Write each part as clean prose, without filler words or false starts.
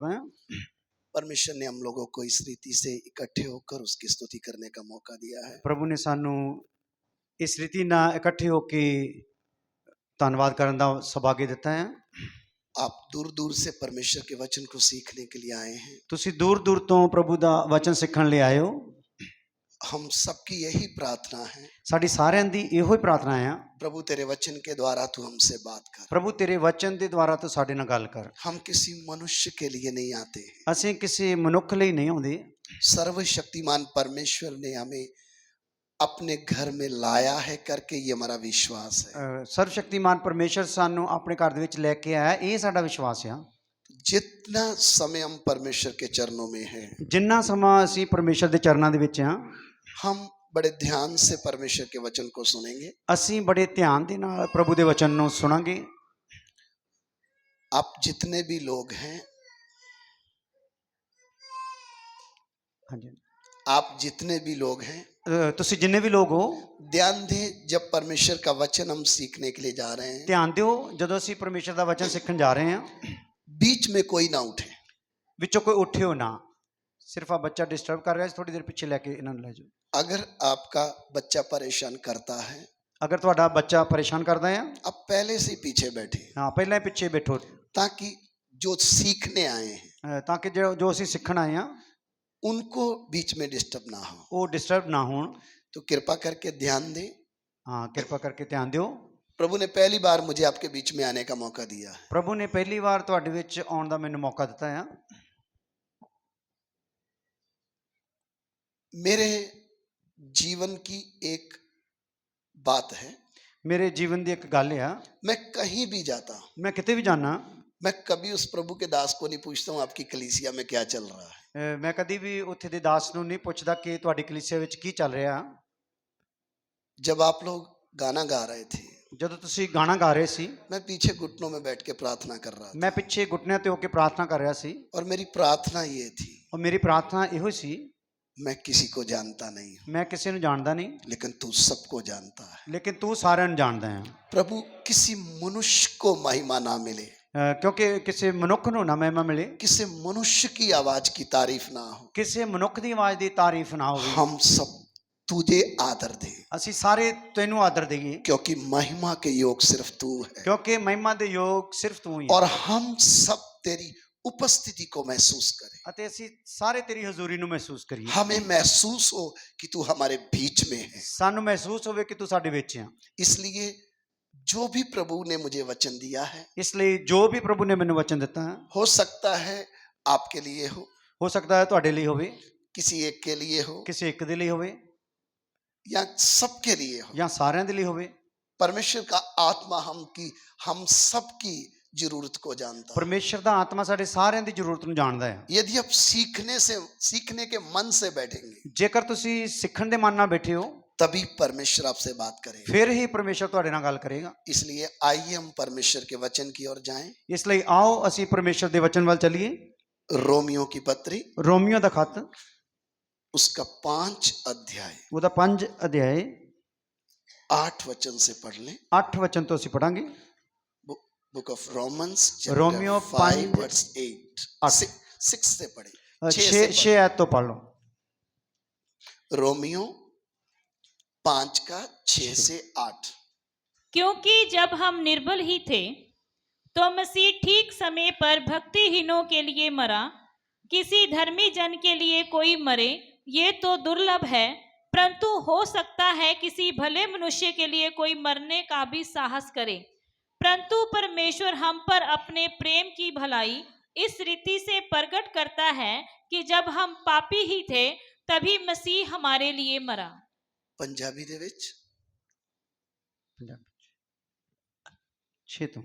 हैं। परमेश्वर ने हम लोगों को इस रीति से इकट्ठे होकर उसकी स्तुति करने का मौका दिया है। प्रभु ने सानू इस रीति नाल इकट्ठे होके धन्यवाद करने का सौभाग्य दिता है। आप दूर दूर से परमेश्वर के वचन को सीखने के लिए आए हैं। तुसी दूर दूर तो प्रभु का वचन सीखने लिए आए हो। हम सबकी यही प्रार्थना है, साडी सारिਆਂ दी ਇਹੋ ਹੀ प्रार्थना है, प्रभु तेरे वचन के द्वारा तू हमसे बात कर। प्रभु तेरे वचन के द्वारा तो साडे नाल गल कर। हम किसी मनुष्य के लिए नहीं आते हैं, ਅਸੀਂ किसी मनुख ਲਈ नहीं आउंदे। सर्वशक्तिमान परमेश्वर ने हमें अपने घर में लाया है करके ये हमारा विश्वास है। सर्वशक्तिमान परमेश्वर सानू अपने घर दे विच लेके आया, ये साडा विश्वास है। जितना समय हम परमेश्वर के चरणों में हैं, जिन्ना समा ਅਸੀਂ परमेश्वर ਦੇ ਚਰਨਾਂ ਦੇ ਵਿੱਚ ਹਾਂ, हम बड़े ध्यान से परमेश्वर के वचन को सुनेंगे। ਅਸੀਂ बड़े ध्यान ਦੇ ਨਾਲ प्रभु ਦੇ वचन ਨੂੰ ਸੁਣਾਂਗੇ। आप जितने भी लोग हैं, ਹਾਂਜੀ, आप जितने भी लोग हैं, ਤੁਸੀਂ ਜਿੰਨੇ ਵੀ ਲੋਕ ਹੋ, ध्यान दें जब परमेश्वर का वचन हम सीखने के लिए जा रहे हैं, ਧਿਆਨ ਦਿਓ ਜਦੋਂ ਅਸੀਂ परमेश्वर ਦਾ वचन ਸਿੱਖਣ ਜਾ ਰਹੇ ਹਾਂ, बीच में कोई ना उठे। ਵਿੱਚੋਂ ਕੋਈ ਉੱਠਿਓ ਨਾ। सिर्फ आ बच्चा डिस्टर्ब कर रहा है, थोड़ी देर पीछे लेके इन्होंने ले जाओ। अगर आपका बच्चा परेशान करता है, अगर तुहाडा बच्चा परेशान करता है, आप पहले से पीछे बैठे, हाँ पहले पीछे बैठो, ताकि जो सीखने आए हैं ताकि जो असीं सीखण आए हैं उनको बीच में डिस्टर्ब ना हो। वो डिस्टर्ब ना हो। तो कृपा करके ध्यान दें। हाँ कृपा करके ध्यान दियो। प्रभु ने पहली बार मुझे आपके बीच में आने का मौका दिया है। प्रभु ने पहली बार तुहाडे विच आउण दा मैनूं मौका दिता है। मेरे जीवन की एक बात है, मेरे जीवन की एक गल है, मैं कहीं भी जाता हूं, मैं किते भी जाना, मैं कभी उस प्रभु के दास को नहीं पूछता हूं आपकी कलीसिया में क्या चल रहा है। मैं कभी भी उत्थे दे दास नूं नहीं पूछदा कि तुहाडी कलीसिया विच की चल रहा। जब आप लोग गाना गा रहे थे, जदों तुसीं गाना गा रहे सी, मैं पीछे घुटनों में बैठ के प्रार्थना कर रहा था। मैं पिछे घुटने ते होके प्रार्थना कर रहा सी, और मेरी प्रार्थना ये थी, और मेरी प्रार्थना इहो सी, मैं किसी को जानता नहीं हूं, मैं किसी नूं जानदा नहीं, लेकिन तू सबको जानता है। लेकिन तू सारिਆਂ ਨੂੰ जानदा है। प्रभु किसी मनुष्य को महिमा ना मिले, क्योंकि किसी मनुख नूं ना महिमा मिले, किसी मनुष्य की आवाज की तारीफ ना हो, किसी मनुख दी आवाज दी तारीफ ना होवे। हम सब तुझे आदर दे, असीं सारे तैनूं आदर देईए, क्योंकि महिमा के योग सिर्फ तू है, क्योंकि महिमा दे योग सिर्फ तू ही है। और हम सब तेरी उपस्थिति को महसूस करें, अते असीं सारे तेरी हजूरी नूं महसूस करिए। हमें महसूस हो कि तू हमारे बीच में है। सानूं महसूस होवे कि तू साडे विच है। इसलिए जो भी प्रभु ने मुझे वचन दिया है, इसलिए जो भी प्रभु ने मैनूं वचन दिता है, हो सकता है आपके लिए हो सकता है तुहाडे लिए होवे, किसी एक के लिए हो, किसी एक दे लिए होवे, या सबके लिए हो, या सारिਆਂ दे लिए होवे। परमेश्वर का आत्मा हम सबकी जरूरत को जानता है। परमेश्वर दा आत्मा साडे सारिਆਂ दी जरूरत नूं जाणदा है। यदि आप सीखने के मन से बैठेंगे, जेकर तुसीं सीखण दे मन नाल बैठे हो, तभी परमेश्वर आपसे बात करेगा, फिर ही परमेश्वर तुहाडे नाल गल करेगा। इसलिए आइए हम परमेश्वर के वचन की ओर जाएं। इसलिए आओ असीं परमेश्वर दे वचन वाल चलिए। रोमियो की पत्री, रोमियो दा खत, उसका 5 अध्याय, ਉਹਦਾ 5 अध्याय 8 वचन से पढ़ लें। 8 वचन तो असीं पढ़ांगे। बुक ऑफ रोमन्स रोमियो 5 वर्स 8 6 से पढ़े, 6 आयत तो पढ़ लो। रोमियो 5 का 6 से 8। क्योंकि जब हम निर्बल ही थे तो मसीह ठीक समय पर भक्तिहीनों के लिए मरा। किसी धर्मी जन के लिए कोई मरे ये तो दुर्लभ है, परंतु हो सकता है किसी भले मनुष्य के लिए कोई मरने का भी साहस करे। परंतु परमेश्वर हम पर अपने प्रेम की भलाई इस रीति से प्रकट करता है कि जब हम पापी ही थे तभी मसीह हमारे लिए मरा। पंजाबी दे विच 6 ਤੋਂ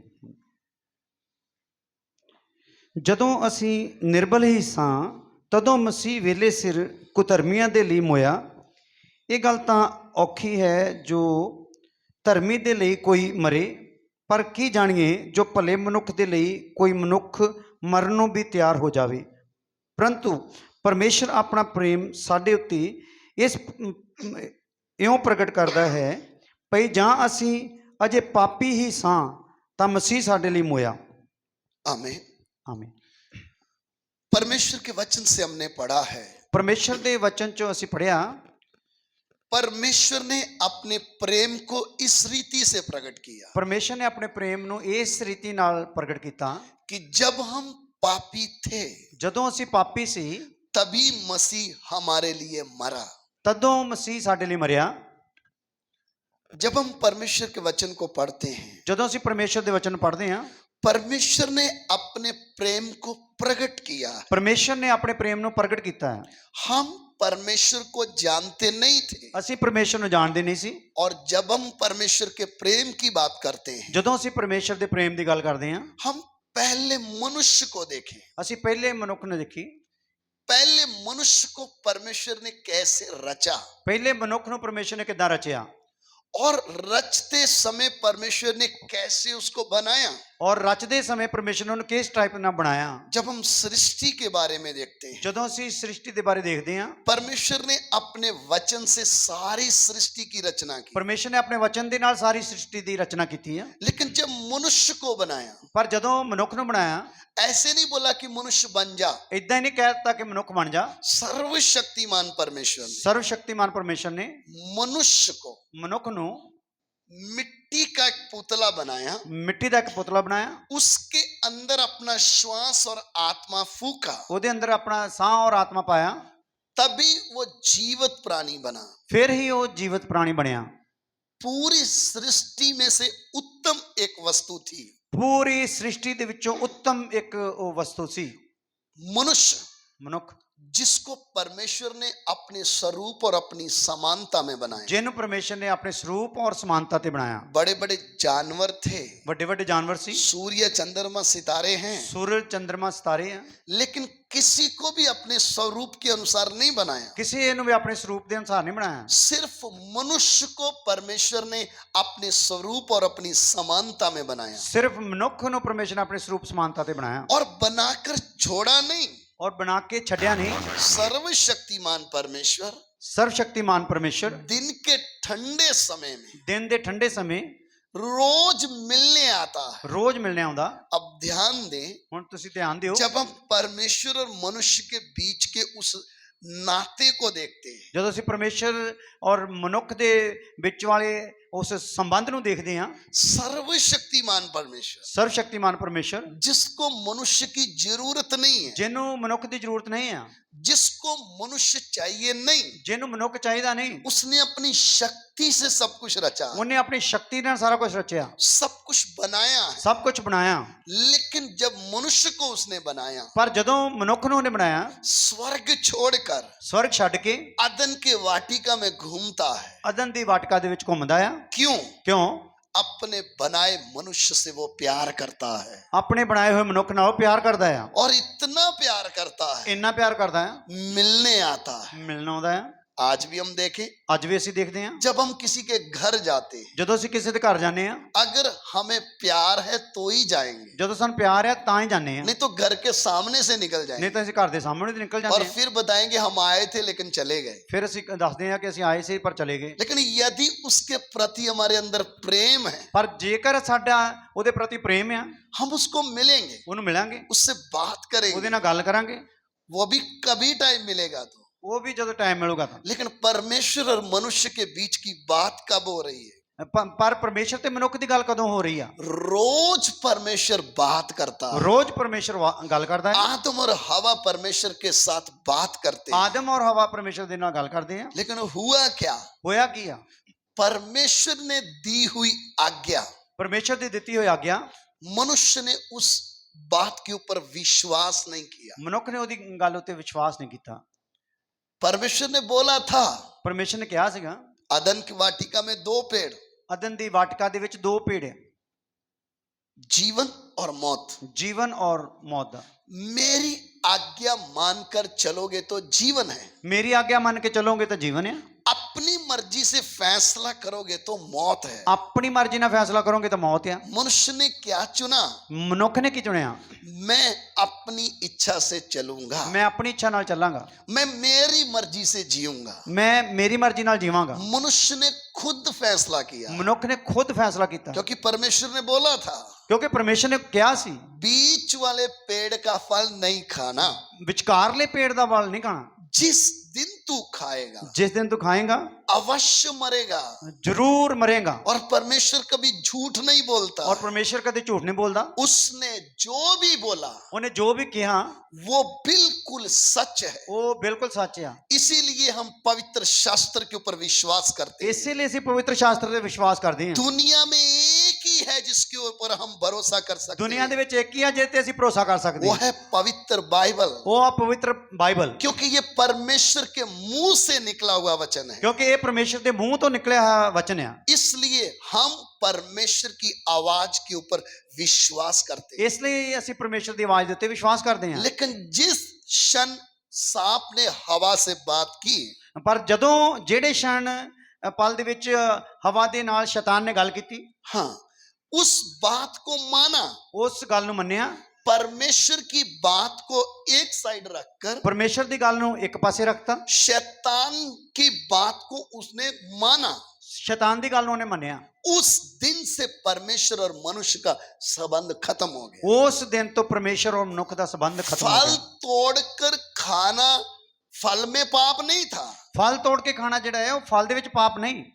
ਜਦੋਂ ਅਸੀਂ ਨਿਰਬਲ ਹੀ ਸਾਂ ਤਦੋਂ ਮਸੀਹ ਵੇਲੇ ਸਿਰ ਕੁਧਰਮੀਆਂ ਦੇ ਲਈ ਮੋਇਆ। ਇਹ ਗੱਲ ਤਾਂ ਔਖੀ ਹੈ ਜੋ ਧਰਮੀ ਦੇ ਲਈ ਕੋਈ ਮਰੇ, ਪਰ ਕੀ ਜਾਣੀਏ ਜੋ ਭਲੇ ਮਨੁੱਖ ਦੇ ਲਈ ਕੋਈ ਮਨੁੱਖ ਮਰਨ ਨੂੰ ਵੀ ਤਿਆਰ ਹੋ ਜਾਵੇ। ਪਰੰਤੂ ਪਰਮੇਸ਼ਰ ਆਪਣਾ ਪ੍ਰੇਮ ਸਾਡੇ ਉੱਤੇ ਇਸ ਇਉਂ ਪ੍ਰਗਟ ਕਰਦਾ ਹੈ ਭਈ ਜਾਂ ਅਸੀਂ ਅਜੇ ਪਾਪੀ ਹੀ ਸਾਂ ਤਾਂ ਮਸੀਹ ਸਾਡੇ ਲਈ ਮੋਇਆ। आमीन। आमीन। परमेश्वर के वचन से हमने पढ़ा है, ਪਰਮੇਸ਼ਰ ਦੇ ਵਚਨ ਚੋਂ ਅਸੀਂ ਪੜ੍ਹਿਆ परमेश्वर ने अपने प्रेम को इस रीति से प्रकट किया ਪਰਮੇਸ਼ਰ ਨੇ ਆਪਣੇ ਪ੍ਰੇਮ ਨੂੰ ਇਸ ਰੀਤੀ ਨਾਲ ਪ੍ਰਗਟ ਕੀਤਾ कि जब हम पापी थे ਜਦੋਂ ਅਸੀਂ ਪਾਪੀ ਸੀ तभी मसीह हमारे लिए मरा। ਤਦੋਂ ਮਸੀਹ ਸਾਡੇ ਲਈ ਮਰਿਆ। जब हम परमेश्वर के वचन को पढ़ते हैं, ਜਦੋਂ ਅਸੀਂ ਪਰਮੇਸ਼ਰ ਦੇ ਵਚਨ ਪੜ੍ਹਦੇ ਹਾਂ परमेश्वर ने अपने प्रेम को प्रकट किया। ਪਰਮੇਸ਼ਰ ਨੇ ਆਪਣੇ ਪ੍ਰੇਮ ਨੂੰ ਪ੍ਰਗਟ ਕੀਤਾ ਹੈ। हम परमेश्वर को जानते नहीं थे, ਅਸੀਂ ਪਰਮੇਸ਼ਰ ਨੂੰ ਜਾਣਦੇ ਨਹੀਂ ਸੀ। और जब हम परमेश्वर के प्रेम की बात करते हैं, ਜਦੋਂ ਅਸੀਂ ਪਰਮੇਸ਼ਰ ਦੇ ਪ੍ਰੇਮ ਦੀ ਗੱਲ ਕਰਦੇ ਹਾਂ हम पहले मनुष्य को देखें। ਅਸੀਂ ਪਹਿਲੇ ਮਨੁੱਖ ਨੂੰ ਦੇਖੀ। पहले मनुष्य को परमेश्वर ने कैसे रचा, ਪਹਿਲੇ ਮਨੁੱਖ ਨੂੰ ਪਰਮੇਸ਼ਰ ਨੇ ਕਿੱਦਾਂ ਰਚਿਆ और रचते समय परमेश्वर ने कैसे उसको बनाया। ਔਰ ਰਚਦੇ ਸਮੇਂ ਪਰਮੇਸ਼ਰ ਨੇ ਉਹਨੂੰ ਕਿਸ ਟਾਈਪ ਨਾਲ ਬਣਾਇਆ। जब हम सृष्टि के बारे में देखते हैं, ਜਦੋਂ ਅਸੀਂ ਸ੍ਰਿਸ਼ਟੀ ਦੇ ਬਾਰੇ ਦੇਖਦੇ ਹਾਂ परमेश्वर ने अपने वचन से सारी सृष्टि की रचना की, ਪਰਮੇਸ਼ਰ ਨੇ ਆਪਣੇ ਵਚਨ ਦੇ ਨਾਲ ਸਾਰੀ ਸ੍ਰਿਸ਼ਟੀ ਦੀ ਰਚਨਾ ਕੀਤੀ ਹੈ। लेकिन जब मनुष्य को बनाया, ਪਰ ਜਦੋਂ ਮਨੁੱਖ ਨੂੰ ਬਣਾਇਆ ऐसे नहीं बोला कि मनुष्य बन जा। ਇਦਾਂ ਹੀ ਨਹੀਂ ਕਹਿ ਦਿੱਤਾ ਕਿ ਮਨੁੱਖ ਬਣ ਜਾ। सर्वशक्तिमान परमेश्वर ने ਸਰਵ ਸ਼ਕਤੀਮਾਨ ਪਰਮੇਸ਼ਰ ਨੇ मनुष्य को ਮਨੁੱਖ ਨੂੰ मिट्टी का एक पुतला बनाया, ਮਿੱਟੀ ਦਾ ਇੱਕ ਪੁਤਲਾ ਬਣਾਇਆ। उसके अंदर अपना श्वास और आत्मा फूका, ਉਹਦੇ ਅੰਦਰ ਆਪਣਾ ਸਾਹ ਔਰ ਆਤਮਾ ਪਾਇਆ, तभी वो जीवित प्राणी बना। ਫਿਰ ਹੀ ਉਹ ਜੀਵਤ ਪ੍ਰਾਣੀ ਬਣਿਆ। पूरी सृष्टि में से उत्तम एक वस्तु थी ਪੂਰੀ ਸ੍ਰਿਸ਼ਟੀ ਦੇ ਵਿੱਚੋਂ ਉੱਤਮ ਇੱਕ ਉਹ ਵਸਤੂ ਸੀ मनुष्य, ਮਨੁੱਖ, जिसको परमेश्वर ने अपने स्वरूप और अपनी समानता में बनाया। ਜਿਹਨੂੰ ਪਰਮੇਸ਼ਰ ਨੇ ਆਪਣੇ ਸਰੂਪ ਔਰ ਸਮਾਨਤਾ ਤੇ ਬਣਾਇਆ। बड़े बड़े जानवर थे, ਵੱਡੇ ਵੱਡੇ ਜਾਨਵਰ ਸੀ, सूर्य चंद्रमा सितारे हैं, ਸੂਰਜ ਚੰਦਰਮਾ ਸਿਤਾਰੇ ਆ। लेकिन किसी को भी अपने स्वरूप के अनुसार नहीं बनाया। ਕਿਸੇ ਨੂੰ ਵੀ ਆਪਣੇ ਸਰੂਪ ਦੇ ਅਨੁਸਾਰ ਨਹੀਂ ਬਣਾਇਆ। सिर्फ मनुष्य को परमेश्वर ने अपने स्वरूप और अपनी समानता में बनाया, ਸਿਰਫ ਮਨੁੱਖ ਨੂੰ ਪਰਮੇਸ਼ਰ ਨੇ ਆਪਣੇ ਸਰੂਪ ਸਮਾਨਤਾ ਤੇ ਬਣਾਇਆ और बनाकर छोड़ा नहीं। ਔਰ ਬਣਾ ਕੇ ਛੱਡਿਆ ਨਹੀਂ। सर्वशक्तिमान परमेश्वर ਸਰਵ ਸ਼ਕਤੀਮਾਨ ਪਰਮੇਸ਼ਰ दिन के ठंडे समय में ਦਿਨ ਦੇ ਠੰਡੇ ਸਮੇਂ रोज मिलने आता है। ਰੋਜ਼ ਮਿਲਣੇ ਆਉਂਦਾ। अब ध्यान दें, ਹੁਣ ਤੁਸੀਂ ਧਿਆਨ ਦਿਓ, जब हम परमेश्वर और मनुष्य के बीच के उस नाते को देखते हैं, ਜਦੋਂ ਅਸੀਂ ਪਰਮੇਸ਼ਰ ਔਰ ਮਨੁੱਖ ਦੇ ਵਿੱਚ ਵਾਲੇ ਉਸ ਸੰਬੰਧ ਨੂੰ ਦੇਖਦੇ ਹਾਂ, सर्वशक्तिमान परमेश्वर ਸਰਵ ਸ਼ਕਤੀਮਾਨ ਪਰਮੇਸ਼ਰ जिसको मनुष्य की जरूरत नहीं है, ਜਿਹਨੂੰ ਮਨੁੱਖ ਦੀ ਜ਼ਰੂਰਤ ਨਹੀਂ ਆ, जिसको मनुष्य चाहिए नहीं, ਜਿਹਨੂੰ ਮਨੁੱਖ ਚਾਹੀਦਾ ਨਹੀਂ, उसने अपनी शक्ति से सब कुछ रचा, ਉਹਨੇ ਆਪਣੀ ਸ਼ਕਤੀ ਨਾਲ ਸਾਰਾ ਕੁਝ ਰਚਿਆ, सब कुछ बनाया है। ਸਭ ਕੁਝ ਬਣਾਇਆ। लेकिन जब मनुष्य को उसने बनाया, ਪਰ ਜਦੋਂ ਮਨੁੱਖ ਨੂੰ ਉਹਨੇ ਬਣਾਇਆ स्वर्ग छोड़कर ਸਵਰਗ ਛੱਡ ਕੇ अदन के वाटिका में घूमता है। ਅਦਨ ਦੀ ਵਾਟਕਾ ਦੇ ਵਿੱਚ ਘੁੰਮਦਾ ਆ। क्यों? ਕਿਉਂ? अपने बनाए मनुष्य से वो प्यार करता है, ਆਪਣੇ ਬਣਾਏ ਹੋਏ ਮਨੁੱਖ ਨਾਲ ਉਹ ਪਿਆਰ ਕਰਦਾ ਆ। और इतना प्यार करता है, ਇੰਨਾ ਪਿਆਰ ਕਰਦਾ ਆ, मिलने आता है। ਮਿਲਣ ਆਉਂਦਾ ਆ। आज भी हम देखें, ਅੱਜ ਵੀ ਅਸੀਂ ਦੇਖਦੇ ਹਾਂ जब हम किसी के घर जाते हैं, ਜਦੋਂ ਅਸੀਂ ਕਿਸੇ ਦੇ ਘਰ ਜਾਂਦੇ ਆ, अगर हमें प्यार है तो ही जाएंगे, ਜਦੋਂ ਸਾਨੂੰ ਪਿਆਰ ਆ ਤਾਂ ਹੀ ਜਾਂਦੇ ਆ, नहीं तो घर के सामने से निकल ਨਹੀਂ जाएंगे ਤਾਂ ਅਸੀਂ ਘਰ ਦੇ ਸਾਹਮਣੇ ਤੋਂ ਨਿਕਲ और ਜਾਂਦੇ ਆ। फिर बताएंगे हम आए थे लेकिन चले गए। ਫਿਰ ਅਸੀਂ ਦੱਸਦੇ ਆ ਕਿ ਅਸੀਂ ਆਏ ਸੀ ਪਰ ਚਲੇ ਗਏ। लेकिन यदि उसके प्रति हमारे अंदर प्रेम है, ਪਰ ਜੇਕਰ ਸਾਡਾ ਉਹਦੇ ਪ੍ਰਤੀ ਪ੍ਰੇਮ ਆ, हम उसको मिलेंगे, ਉਹਨੂੰ ਮਿਲਾਂਗੇ, उससे बात ਉਹਦੇ करेंगे, ਨਾਲ ਗੱਲ ਕਰਾਂਗੇ, वो भी कभी टाइम मिलेगा तो। ਉਹ ਵੀ ਜਦੋਂ ਟਾਈਮ ਮਿਲੂਗਾ ਤਾਂ। लेकिन परमेश्वर और मनुष्य के बीच की बात कब हो रही है? ਪਰ ਪਰਮੇਸ਼ਰ ਤੇ ਮਨੁੱਖ ਦੀ ਗੱਲ ਕਦੋਂ ਹੋ ਰਹੀ ਆ? रोज परमेश्वर बात करता है। ਰੋਜ਼ ਪਰਮੇਸ਼ਰ ਗੱਲ ਕਰਦਾ ਹੈ। आदम और हवा परमेश्वर के साथ बात करते हैं, ਆਦਮ ਔਰ ਹਵਾ ਪਰਮੇਸ਼ਰ ਦੇ ਨਾਲ ਗੱਲ ਕਰਦੇ ਆ। लेकिन हुआ क्या? ਹੋਇਆ ਕੀ ਆ? परमेश्वर ने दी हुई आज्ञा, ਪਰਮੇਸ਼ਰ ਦੀ ਦਿੱਤੀ ਹੋਈ ਆਗਿਆ, मनुष्य ने उस बात के ऊपर विश्वास नहीं किया। ਮਨੁੱਖ ਨੇ ਉਹਦੀ ਗੱਲ ਉੱਤੇ ਵਿਸ਼ਵਾਸ ਨਹੀਂ ਕੀਤਾ। परमेश्वर ने बोला था, ਪਰਮੇਸ਼ਰ ਨੇ ਕਿਹਾ ਸੀਗਾ अदन की वाटिका में 2 पेड़, ਅਦਨ ਦੀ ਵਾਟਕਾ ਦੇ ਵਿੱਚ 2 ਪੇੜ ਹੈ, जीवन और मौत। ਜੀਵਨ ਔਰ ਮੌਤ ਦਾ। मेरी आज्ञा मानकर चलोगे तो जीवन है, ਮੇਰੀ ਆਗਿਆ ਮੰਨ ਕੇ ਚੱਲੋਗੇ ਤਾਂ ਜੀਵਨ ਹੈ। अपनी मर्जी मर्जी से फैसला करोगे तो मौत है। ਆਪਣੀ ਮਰਜ਼ੀ ਨਾਲ ਫੈਸਲਾ ਕਰੋਗੇ ਤਾਂ ਮੌਤ ਆ। मनुष्य ने क्या चुना? ਮਨੁੱਖ ਨੇ ਕੀ ਚੁਣਿਆ? मैं अपनी इच्छा से चलूंगा, ਮੈਂ ਆਪਣੀ ਇੱਛਾ ਨਾਲ ਚੱਲਾਂਗਾ, मैं मेरी मर्जी से जीऊंगा। ਮੈਂ ਮੇਰੀ ਮਰਜ਼ੀ ਨਾਲ ਜੀਵਾਂਗਾ। मनुष्य ने खुद फैसला किया, ਮਨੁੱਖ ਨੇ ਖੁਦ ਫੈਸਲਾ ਕੀਤਾ, क्योंकि परमेश्वर ने बोला था ਕਿਉਂਕਿ ਪਰਮੇਸ਼ਰ ਨੇ ਕਿਹਾ ਸੀ बीच वाले पेड़ का फल नहीं खाना, ਵਿਚਕਾਰਲੇ ਪੇੜ ਦਾ ਫਲ ਨਹੀਂ ਖਾਣਾ। जिस दिन तू खाएगा ਜਿਸ ਦਿਨ ਤੂੰ ਖਾਏਗਾ अवश्य मरेगा। ਜ਼ਰੂਰ ਮਰੇਗਾ। और परमेश्वर कभी झूठ नहीं बोलता। ਔਰ ਪਰਮੇਸ਼ਰ ਕਦੇ ਝੂਠ ਨਹੀਂ ਬੋਲਦਾ। उसने जो भी बोला ਉਹਨੇ ਜੋ ਵੀ ਕਿਹਾ वो बिल्कुल सच है। ਉਹ ਬਿਲਕੁਲ ਸੱਚ ਆ। इसीलिए हम पवित्र शास्त्र के ऊपर विश्वास करते हैं। ਇਸੇ ਲਈ ਅਸੀਂ ਪਵਿੱਤਰ ਸ਼ਾਸਤਰ ਤੇ ਵਿਸ਼ਵਾਸ ਕਰਦੇ ਹਾਂ। दुनिया में एक ही है जिसके ऊपर हम भरोसा कर सकते ਦੁਨੀਆ हैं, ਦੇ ਵਿੱਚ ਇੱਕ ਹੀ ਆ ਜਿਸ ਤੇ ਅਸੀਂ ਭਰੋਸਾ ਕਰ ਸਕਦੇ वो ਹਾਂ। है पवित्र बाइबल। ਉਹ ਆ ਪਵਿੱਤਰ ਬਾਈਬਲ, क्योंकि ये परमेश्वर के मुंह से निकला हुआ वचन है। ਕਿਉਂਕਿ ਇਹ ਪਰਮੇਸ਼ਰ ਦੇ ਮੂੰਹ ਤੋਂ ਨਿਕਲਿਆ ਹੋਇਆ ਵਚਨ ਆ। इसलिए हम परमेश्वर की आवाज के ऊपर विश्वास करते हैं। ਇਸ ਲਈ ਅਸੀਂ ਪਰਮੇਸ਼ਰ ਦੀ ਆਵਾਜ਼ ਦੇ ਉੱਤੇ ਵਿਸ਼ਵਾਸ ਕਰਦੇ ਹਾਂ। लेकिन जिस क्षण सांप ने हवा से बात की, ਪਰ ਜਦੋਂ ਜਿਹੜੇ क्षण ਪਲ ਦੇ ਵਿੱਚ ਹਵਾ ਦੇ ਨਾਲ ਸ਼ੈਤਾਨ ਨੇ ਗੱਲ ਕੀਤੀ, हाँ, उस बात को माना, ਉਸ ਗੱਲ ਨੂੰ ਮੰਨਿਆ। परमेश्वर की बात को एक साइड रखकर ਪਰਮੇਸ਼ਰ ਦੀ ਗੱਲ ਨੂੰ ਇੱਕ ਪਾਸੇ ਰੱਖਤਾ, शैतान की बात को उसने माना। ਸ਼ੈਤਾਨ ਦੀ ਗੱਲ ਨੂੰ ਉਹਨੇ ਮੰਨਿਆ। उस दिन से परमेश्वर और मनुष्य का संबंध खत्म हो गया। ਉਸ ਦਿਨ ਤੋਂ ਪਰਮੇਸ਼ਰ ਔਰ ਮਨੁੱਖ ਦਾ ਸੰਬੰਧ ਖਤਮ ਹੋ फल ਗਿਆ। तोड़कर खाना फल में पाप नहीं था, ਫਲ ਤੋੜ ਕੇ ਖਾਣਾ ਜਿਹੜਾ ਹੈ ਉਹ ਫਲ ਦੇ ਵਿੱਚ ਪਾਪ ਨਹੀਂ,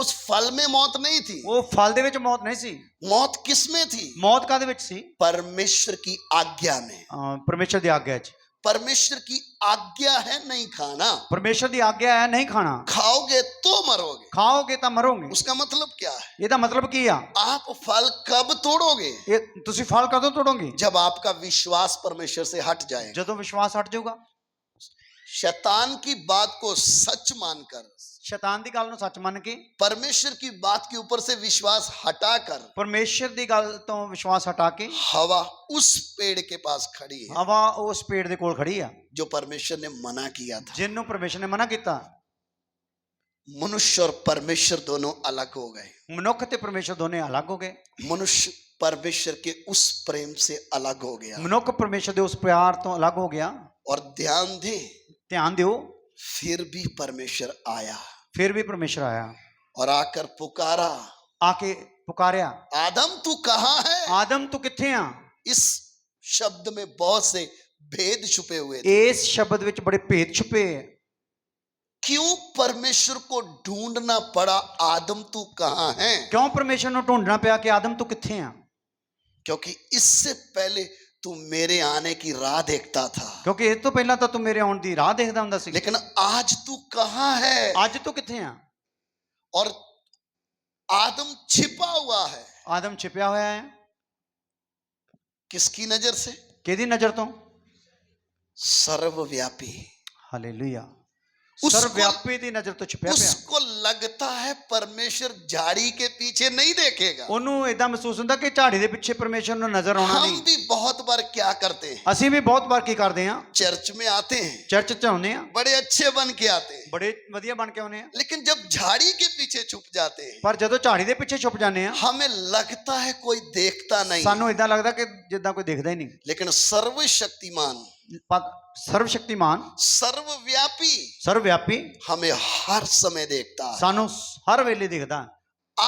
उस फल में मौत नहीं थी। ਉਹ ਫਲ ਦੇ ਵਿੱਚ ਮੌਤ ਨਹੀਂ ਸੀ। मौत किस में थी? ਮੌਤ ਕਾਹਦੇ ਵਿੱਚ ਸੀ? परमेश्वर की आज्ञा में। ਪਰਮੇਸ਼ਰ ਦੀ ਆਗਿਆ 'ਚ। परमेश्वर की आज्ञा है नहीं खाना, ਪਰਮੇਸ਼ਰ ਦੀ ਆਗਿਆ ਹੈ ਨਹੀਂ ਖਾਣਾ, खाओगे तो मरोगे। ਖਾਓਗੇ ਤਾਂ ਮਰੋਗੇ। उसका मतलब क्या है? ਇਹਦਾ ਮਤਲਬ ਕੀ ਆ? आप फल कब तोड़ोगे? ਇਹ ਤੁਸੀਂ ਫਲ ਕਦੋਂ ਤੋੜੋਗੇ? जब आपका विश्वास परमेश्वर से हट जाएगा। ਜਦੋਂ ਵਿਸ਼ਵਾਸ ਹਟ ਜਾਊਗਾ। शैतान की बात को सच मानकर, ਸ਼ੈਤਾਨ ਦੀ ਗੱਲ ਨੂੰ ਸੱਚ ਮੰਨ ਕੇ, परमेश्वर की बात के ऊपर से विश्वास हटाकर, ਪਰਮੇਸ਼ਰ ਦੀ ਗੱਲ ਤੋਂ ਵਿਸ਼ਵਾਸ ਹਟਾ ਕੇ हवा उस पेड़ के पास खड़ी है ਹਵਾ ਉਸ ਪੇੜ ਦੇ ਕੋਲ ਖੜੀ ਆ जो परमेश्वर ने मना किया था। ਜਿਹਨੂੰ ਪਰਮੇਸ਼ਰ ਨੇ ਮਨਾ ਕੀਤਾ। मनुष्य और परमेश्वर दोनों अलग हो गए। ਮਨੁੱਖ ਤੇ ਪਰਮੇਸ਼ਰ ਦੋਨੇ ਅਲੱਗ ਹੋ ਗਏ। मनुष्य परमेश्वर के उस प्रेम से अलग हो गया। ਮਨੁੱਖ ਪਰਮੇਸ਼ਰ ਦੇ ਉਸ ਪਿਆਰ ਤੋਂ ਅਲੱਗ ਹੋ ਗਿਆ। और ध्यान दे, ਧਿਆਨ ਦਿਓ, फिर भी परमेश्वर आया ਫਿਰ ਵੀ ਪਰਮੇਸ਼ਰ ਆਇਆ, और आकर पुकारा, ਆ ਕੇ ਪੁਕਾਰਿਆ, आदम तू कहाँ है? ਆਦਮ ਤੂੰ ਕਿੱਥੇ ਆ? इस शब्द में बहुत से भेद छुपे हुए थे। ਇਸ ਸ਼ਬਦ ਵਿੱਚ ਬੜੇ ਭੇਦ ਛੁਪੇ ਹੈ। क्यों परमेश्वर को ढूंढना पड़ा, आदम तू कहाँ है? ਕਿਉਂ ਪਰਮੇਸ਼ਰ ਨੂੰ ਢੂੰਡਣਾ ਪਿਆ ਕਿ ਆਦਮ ਤੂੰ ਕਿੱਥੇ ਆ? क्योंकि इससे पहले तू मेरे आने की राह देखता था, ਕਿਉਂਕਿ ਇਸ ਤੋਂ ਪਹਿਲਾਂ ਤਾਂ ਤੂੰ ਮੇਰੇ ਆਉਣ ਦੀ ਰਾਹ ਦੇਖਦਾ ਹੁੰਦਾ ਸੀ। लेकिन आज तू कहाँ है? ਅੱਜ ਤੂੰ ਕਿੱਥੇ ਆ? और आदम छिपा हुआ है। ਆਦਮ ਛਿਪਿਆ ਹੋਇਆ ਹੈ। किसकी नजर से? ਕਿਹਦੀ ਨਜ਼ਰ ਤੋਂ? सर्वव्यापी। ਹਾਲੇਲੂਇਆ। उसको- ਸਰਵਵਿਆਪੀ ਦੀ ਨਜ਼ਰ ਤੋਂ ਛਿਪਿਆ ਪਿਆ। उसको लगता है परमेश्वर झाड़ी के पीछे नहीं देखेगा। ਉਹਨੂੰ ਏਦਾਂ ਮਹਿਸੂਸ ਹੁੰਦਾ ਕਿ ਝਾੜੀ ਦੇ ਪਿੱਛੇ ਪਰਮੇਸ਼ਰ ਨੂੰ ਨਜ਼ਰ ਆਉਣਾ हम ਨਹੀਂ। भी बहुत बार क्या करते हैं, ਅਸੀਂ ਵੀ ਬਹੁਤ ਵਾਰ ਕੀ ਕਰਦੇ ਹਾਂ? चर्च में आते हैं, ਚਰਚ ਚ ਆਉਂਦੇ ਆ, बड़े अच्छे बन के आते हैं, ਬੜੇ ਵਧੀਆ ਬਣ ਕੇ ਆਉਂਦੇ ਆ, लेकिन जब झाड़ी के पीछे छुप जाते हैं, ਪਰ ਜਦੋਂ ਝਾੜੀ ਦੇ ਪਿੱਛੇ ਛੁਪ ਜਾਂਦੇ ਆ हमें लगता है कोई देखता नहीं। ਸਾਨੂੰ ਏਦਾਂ ਲੱਗਦਾ ਕਿ ਜਿੱਦਾਂ ਕੋਈ ਦਿਖਦਾ ਹੀ ਨਹੀਂ। लेकिन सर्वशक्तिमान, ਸਰਵਸ਼ਕਤੀਮਾਨ, सर्वव्यापी ਸਰਵਵਿਆਪੀ हमें हर समय देखता है। ਸਾਨੂੰ ਹਰ ਵੇਲੇ ਦਿਖਦਾ।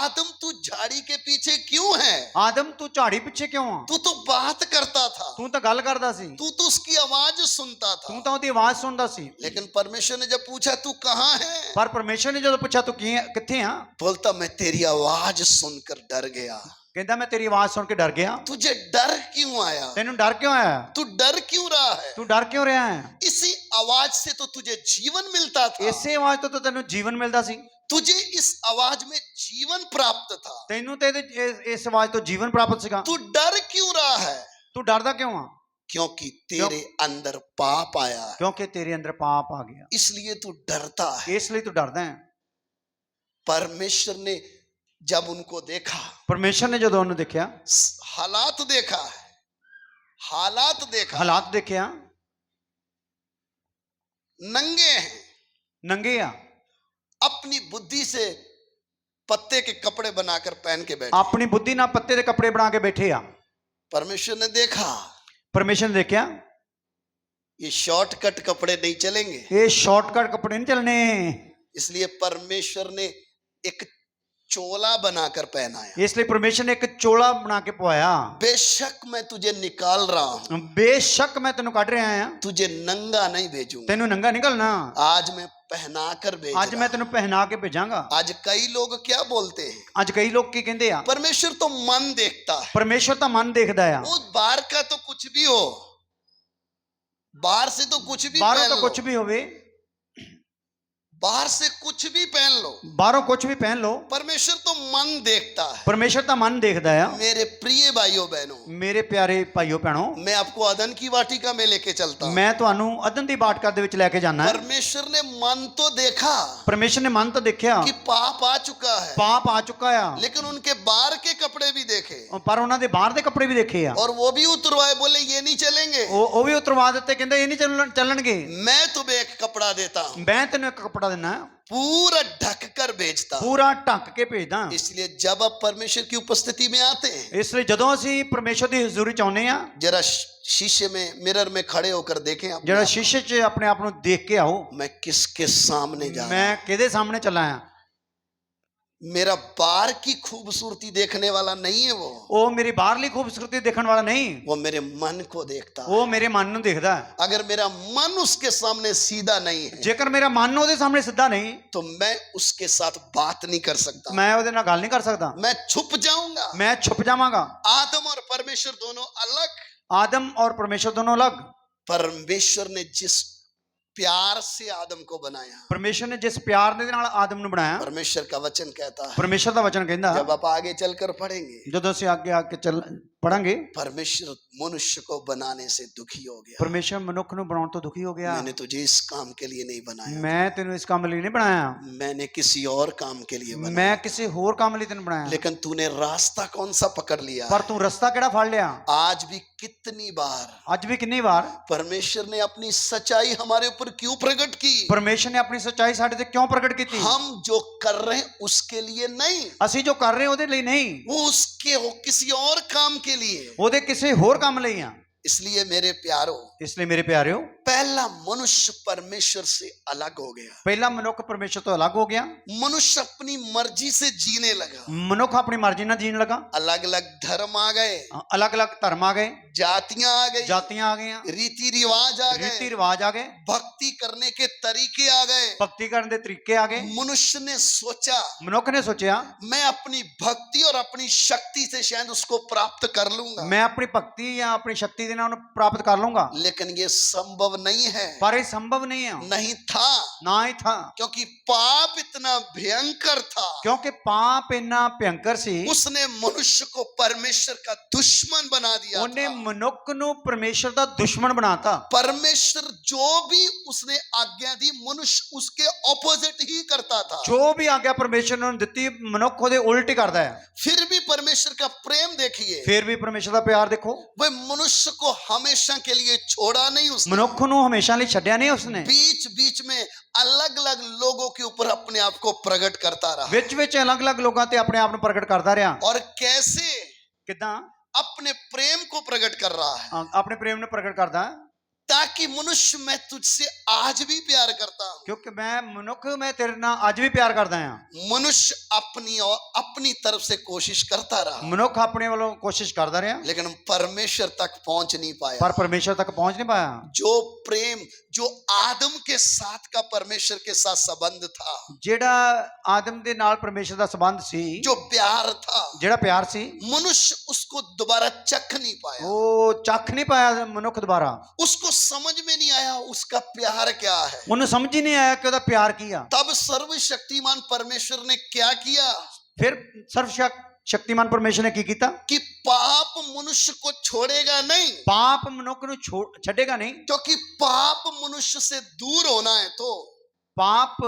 आदम तू झाड़ी के पीछे क्यों है? ਆਦਮ ਤੂੰ ਝਾੜੀ ਪਿੱਛੇ ਕਿਉਂ ਆ? तू तो बात करता था, ਤੂੰ ਤਾਂ ਗੱਲ ਕਰਦਾ ਸੀ, तू तो उसकी आवाज सुनता था। ਤੂੰ ਤਾਂ ਉਹਦੀ ਆਵਾਜ਼ ਸੁਣਦਾ ਸੀ। लेकिन परमेश्वर ने जब पूछा तू कहाँ है, ਪਰ ਪਰਮੇਸ਼ਰ ਨੇ ਜਦੋਂ ਪੁੱਛਿਆ ਤੂੰ ਕਿੱਥੇ ਆ? बोलता मैं तेरी आवाज सुनकर डर गया। ਕਹਿੰਦਾ ਮੈਂ ਤੇਰੀ ਆਵਾਜ਼ ਸੁਣ ਕੇ ਡਰ ਗਿਆ। तुझे डर क्यों आया? ਤੈਨੂੰ ਡਰ ਕਿਉਂ ਆਇਆ? तू डर क्यों रहा है? ਤੂੰ ਡਰ ਕਿਉਂ ਰਿਹਾ ਹੈ? इसी आवाज से तो तुझे जीवन मिलता था। ਇਸੇ ਆਵਾਜ਼ ਤੋਂ ਤਾਂ ਤੈਨੂੰ ਜੀਵਨ ਮਿਲਦਾ ਸੀ। तुझे इस आवाज में जीवन प्राप्त था। ਤੈਨੂੰ ਤੇ ਇਸ ਆਵਾਜ਼ ਤੋਂ ਜੀਵਨ ਪ੍ਰਾਪਤ ਸੀਗਾ। तू डर क्यों रहा है? ਤੂੰ ਡਰਦਾ ਕਿਉਂ ਆ? क्योंकि तेरे अंदर पाप आया है, ਕਿਉਂਕਿ ਤੇਰੇ ਅੰਦਰ ਪਾਪ ਆ ਗਿਆ, इसलिए तू डरता है। ਇਸ ਲਈ ਤੂੰ ਡਰਦਾ ਹੈ। परमेश्वर ने जब उनको देखा, ਪਰਮੇਸ਼ਰ ਨੇ ਜਦੋਂ ਉਹਨੂੰ ਦੇਖਿਆ, हालात देखा है, हालात देखा, ਹਾਲਾਤ ਦੇਖਿਆ, नंगे हैं, ਨੰਗੇ ਆ, अपनी बुद्धि से पत्ते के कपड़े बनाकर पहन के बैठे। ਆਪਣੀ ਬੁੱਧੀ ਨਾਲ ਪੱਤੇ ਦੇ ਕੱਪੜੇ ਬਣਾ ਕੇ ਬੈਠੇ ਆ। परमेश्वर ने देखा ਪਰਮੇਸ਼ਰ ਨੇ ਦੇਖਿਆ ये शॉर्टकट कपड़े नहीं चलेंगे, ਇਹ ਸ਼ਾਰਟਕਟ ਕੱਪੜੇ ਨਹੀਂ ਚੱਲਣੇ, इसलिए परमेश्वर ने एक चोला बनाकर पहनाया। ਇਸ ਲਈ ਪਰਮੇਸ਼ਰ ਨੇ ਇੱਕ ਚੋਲਾ ਬਣਾ ਕੇ ਪਵਾਇਆ। बेशक मैं तुझे निकाल रहा हूं, ਬੇਸ਼ੱਕ ਮੈਂ ਤੈਨੂੰ ਕੱਢ ਰਿਹਾ ਆ, तुझे नंगा नहीं भेजूंगा, ਤੈਨੂੰ ਨੰਗਾ ਨਿਕਲਣਾ, आज मैं पहना कर भेज ਅੱਜ रहा ਮੈਂ हूं। ਤੈਨੂੰ ਪਹਿਨਾ ਕੇ ਭੇਜਾਂਗਾ। आज कई लोग क्या बोलते हैं, ਅੱਜ ਕਈ ਲੋਕ ਕੀ ਕਹਿੰਦੇ ਆ, परमेश्वर तो मन देखता है, ਪਰਮੇਸ਼ਰ ਤਾਂ ਮਨ ਦੇਖਦਾ ਆ, वो बाहर का तो कुछ भी हो, बाहर से तो कुछ भी ਬਾਹਰੋਂ पहन ਤਾਂ लो, ਕੁਝ ਵੀ ਹੋਵੇ, बाहर से कुछ भी पहन लो, ਬਾਹਰੋਂ ਕੁਝ ਵੀ ਪਹਿਨ ਲਓ, परमेश्वर तो मन देखता है। ਪਰਮੇਸ਼ਰ ਤਾਂ ਮਨ ਦੇਖਦਾ ਆ। मेरे प्रिय भाइयों बहनों, ਮੇਰੇ ਪਿਆਰੇ ਭਾਈਓ ਭੈਣੋ, मैं आपको अदन की वाटिका में लेके चलता हूं। ਮੈਂ ਤੁਹਾਨੂੰ ਅਦਨ ਦੀ ਬਾਟਕਾ ਦੇ ਵਿੱਚ ਲੈ ਕੇ ਜਾਣਾ ਹੈ। परमेश्वर ने मन तो देखा ਪਰਮੇਸ਼ਰ ਨੇ ਮਨ ਤਾਂ ਦੇਖਿਆ, कि पाप आ चुका है, ਪਾਪ ਆ ਚੁੱਕਾ ਆ, लेकिन उनके बाहर के कपड़े भी देखे ਪਰ ਉਹਨਾਂ ਦੇ ਬਾਹਰ ਦੇ ਕੱਪੜੇ ਵੀ ਦੇਖੇ ਆ। और वो भी उतरवाए, बोले ये नहीं चलेंगे, ਉਹ ਵੀ ਉਤਰਵਾ ਦਿੱਤੇ, ਕਹਿੰਦੇ ਇਹ ਨਹੀਂ ਚੱਲਣਗੇ। मैं तुम्हें एक कपड़ा देता हूं, ਮੈਂ ਤੈਨੂੰ ਇੱਕ ਕੱਪੜਾ ਦਿੰਨਾ, पूरा ढक कर भेजता हूं। ਪੂਰਾ ਢੱਕ ਕੇ ਭੇਜਦਾ। इसलिए जब आप परमेश्वर की उपस्थिति में आते हैं, ਇਸ ਲਈ ਜਦੋਂ ਅਸੀਂ ਪਰਮੇਸ਼ਰ ਦੀ ਹਜ਼ੂਰੀ ਚ ਆਉਂਦੇ ਆ, जरा शीशे में मिरर में खड़े होकर देखें अपने ਜਿਹੜਾ आप। ਸ਼ੀਸ਼ੇ 'ਚ ਆਪਣੇ ਆਪ ਨੂੰ ਦੇਖ ਕੇ ਆਓ, मैं किसके सामने जा रहा ਮੈਂ ਕਿਹਦੇ ਸਾਹਮਣੇ ਚੱਲਾ ਆ। हूं? मेरा बाहर की खूबसूरती देखने वाला नहीं है ਉਹ ਮੇਰੀ ਬਾਹਰਲੀ ਖੂਬਸੂਰਤੀ ਦੇਖਣ ਵਾਲਾ ਨਹੀਂ, वो मेरे मन को देखता है। ਉਹ ਮੇਰੇ ਮਨ ਨੂੰ ਦੇਖਦਾ ਹੈ। अगर मेरा मन उसके सामने सीधा नहीं है ਜੇਕਰ ਮੇਰਾ ਮਨ ਉਹਦੇ ਸਾਹਮਣੇ ਸਿੱਧਾ ਨਹੀਂ, तो मैं उसके साथ बात नहीं कर सकता, ਮੈਂ ਉਹਦੇ ਨਾਲ ਗੱਲ ਨਹੀਂ ਕਰ ਸਕਦਾ, मैं छुप जाऊंगा। ਮੈਂ ਛੁਪ ਜਾਵਾਂਗਾ। आदम और परमेश्वर दोनों अलग। ਆਦਮ ਔਰ ਪਰਮੇਸ਼ਰ ਦੋਨੋਂ ਅਲੱਗ। परमेश्वर ने जिस प्यार से आदम को बनाया, ਪਰਮੇਸ਼ਰ ਨੇ ਜਿਸ ਪਿਆਰ ਦੇ ਨਾਲ ਆਦਮ ਨੂੰ ਬਣਾਇਆ, परमेश्वर का वचन कहता है, ਪਰਮੇਸ਼ਰ ਦਾ ਵਚਨ ਕਹਿੰਦਾ, जब आप आगे चलकर पढ़ेंगे, ਜਦੋਂ ਅਸੀਂ ਅੱਗੇ ਆ ਕੇ ਪੜਾਂਗੇ, परमेश्वर मनुष्य को बनाने से दुखी हो गया। ਪਰਮੇਸ਼ਰ ਮਨੁੱਖ ਨੂੰ ਬਣਾਉਣ ਤੋਂ ਦੁਖੀ ਹੋ ਗਿਆ। मैंने तुझे इस काम के लिए नहीं बनाया, ਮੈਂ ਤੈਨੂੰ ਇਸ ਕੰਮ ਲਈ ਨਹੀਂ ਬਣਾਇਆ, मैंने किसी और काम के लिए बनाया, ਮੈਂ ਕਿਸੇ ਹੋਰ ਕੰਮ ਲਈ ਤੈਨੂੰ ਬਣਾਇਆ। लेकिन तूने रास्ता कौन सा पकड़ लिया। ਪਰ ਤੂੰ ਰਸਤਾ ਕਿਹੜਾ ਫੜ ਲਿਆ। आज भी कितनी बार ਅੱਜ ਵੀ ਕਿੰਨੀ ਵਾਰ परमेश्वर ने अपनी सच्चाई हमारे ऊपर क्यों प्रकट की। ਪਰਮੇਸ਼ਰ ਨੇ ਆਪਣੀ ਸੱਚਾਈ ਸਾਡੇ ਤੇ ਕਿਉਂ ਪ੍ਰਗਟ ਕੀਤੀ। हम जो कर रहे हैं उसके लिए नहीं, ਅਸੀਂ ਜੋ ਕਰ ਰਹੇ ਉਹਦੇ ਲਈ ਨਹੀਂ, वो किसी और काम के लिए। ਉਹਦੇ ਕਿਸੇ ਹੋਰ ਕੰਮ ਲਈ ਆ। इसलिए मेरे प्यारो, ਇਸ ਲਈ ਮੇਰੇ ਪਿਆਰਿਓ, पहला मनुष्य परमेश्वर से अलग हो गया। ਪਹਿਲਾ ਮਨੁੱਖ ਪਰਮੇਸ਼ਰ ਤੋਂ ਅਲੱਗ ਹੋ ਗਿਆ। मनुष्य अपनी मर्जी से जीने लगा, ਮਨੁੱਖ ਆਪਣੀ ਮਰਜ਼ੀ ਨਾਲ ਜੀਣ ਲੱਗਾ। अलग अलग धर्म आ गए, ਅਲੱਗ-ਅਲੱਗ ਧਰਮ ਆ ਗਏ, जातियां आ गई, ਜਾਤੀਆਂ ਆ ਗਈਆਂ, रीति रिवाज आ ਰੀਤੀ गए, ਰਿਵਾਜ ਆ ਗਏ, भक्ति करने के तरीके आ गए। ਭਗਤੀ ਕਰਨ ਦੇ ਤਰੀਕੇ ਆ ਗਏ। मनुष्य ने सोचा ਮਨੁੱਖ ਨੇ ਸੋਚਿਆ, मैं अपनी भक्ति और अपनी शक्ति से शायद उसको प्राप्त कर लूंगा, ਮੈਂ ਆਪਣੀ ਭਗਤੀ ਜਾਂ ਆਪਣੀ ਸ਼ਕਤੀ ਦੇ ਨਾਲ ਉਹਨੂੰ ਪ੍ਰਾਪਤ ਕਰ ਲੂੰਗਾ। लेकिन ये संभव नहीं है, ਪਰ ਇਹ ਸੰਭਵ ਨਹੀਂ ਆ, नहीं था, ਨਾ ਹੀ ਥਾ, क्योंकि पाप इतना भयंकर था। ਕਿਉਂਕਿ ਪਾਪ ਇੰਨਾ ਭਿਅੰਕਰ ਸੀ, उसने मनुष्य को परमेश्वर का दुश्मन बना दिया ਉਹਨੇ था। ਮਨੁੱਖ ਨੂੰ ਪਰਮੇਸ਼ਰ ਦਾ ਦੁਸ਼ਮਣ ਬਣਾਤਾ। परमेश्वर जो भी उसने आज्ञा दी, मनुष्य उसके ऑपोजिट ही करता था। ਜੋ ਵੀ ਆਗਿਆ ਪਰਮੇਸ਼ਰ ਨੇ ਉਹਨੂੰ ਦਿੱਤੀ, ਮਨੁੱਖ ਉਹਦੇ ਉਲਟ ਹੀ ਕਰਦਾ ਹੈ। फिर भी परमेश्वर का प्रेम देखिए, ਫਿਰ ਵੀ ਪਰਮੇਸ਼ਰ ਦਾ ਪਿਆਰ ਦੇਖੋ, वह मनुष्य को हमेशा के लिए छोड़ा नहीं उसने, ਮਨੁੱਖ ਨੂੰ ਹਮੇਸ਼ਾ ਲਈ ਛੱਡਿਆ ਨਹੀਂ ਉਸਨੇ। बीच बीच में अलग अलग लोगों के ऊपर अपने आप को प्रकट करता रहा। ਵਿੱਚ ਵਿੱਚ ਅਲੱਗ-ਅਲੱਗ ਲੋਕਾਂ ਤੇ ਆਪਣੇ ਆਪ ਨੂੰ ਪ੍ਰਗਟ ਕਰਦਾ ਰਿਹਾ। और कैसे ਕਿਦਾਂ अपने प्रेम को प्रकट कर रहा है, ਆਪਣੇ ਪ੍ਰੇਮ ਨੂੰ ਪ੍ਰਗਟ ਕਰਦਾ ਹੈ। ताकि मनुष्य मैं तुझसे आज भी प्यार करता हूं। ਕਿਉਂਕਿ ਮੈਂ ਮਨੁੱਖ, ਮੈਂ ਤੇਰੇ ਨਾਲ ਅੱਜ ਵੀ ਪਿਆਰ ਕਰਦਾ ਹਾਂ। मनुष्य अपनी और अपनी तरफ से कोशिश करता रहा, ਮਨੁੱਖ ਆਪਣੇ ਵੱਲੋਂ ਕੋਸ਼ਿਸ਼ ਕਰਦਾ ਰਿਹਾ, लेकिन परमेश्वर तक पहुंच नहीं पाया। ਪਰ ਪਰਮੇਸ਼ਰ ਤੱਕ ਪਹੁੰਚ ਨਹੀਂ ਪਾਇਆ। जो प्रेम जो आदम के साथ का परमेश्वर के साथ संबंध था, ਜਿਹੜਾ ਆਦਮ ਦੇ ਨਾਲ ਪਰਮੇਸ਼ਰ ਦਾ ਸੰਬੰਧ ਸੀ, जो प्यार था, ਜਿਹੜਾ ਪਿਆਰ ਸੀ, मनुष्य उसको दोबारा चख नहीं पाया। ਉਹ ਚੱਖ ਨਹੀਂ ਪਾਇਆ ਮਨੁੱਖ ਦੁਬਾਰਾ। उसको समझ में नहीं आया उसका प्यार क्या है। ਉਹਨੂੰ ਸਮਝ ਹੀ ਨਹੀਂ ਆਇਆ ਕਿ ਉਹਦਾ ਪਿਆਰ ਕੀ ਆ। तब सर्वशक्तिमान परमेश्वर ने क्या किया ਫਿਰ ਸ਼ਕਤੀਮਾਨ ਪਰਮੇਸ਼ਰ ਨੇ ਕੀ ਕੀਤਾ कि पाप मनुष्य को छोड़ेगा नहीं, ਪਾਪ ਮਨੁੱਖ ਨੂੰ ਛੱਡੇਗਾ ਨਹੀਂ। क्योंकि पाप मनुष्य से दूर होना है। तो ਪਾਪ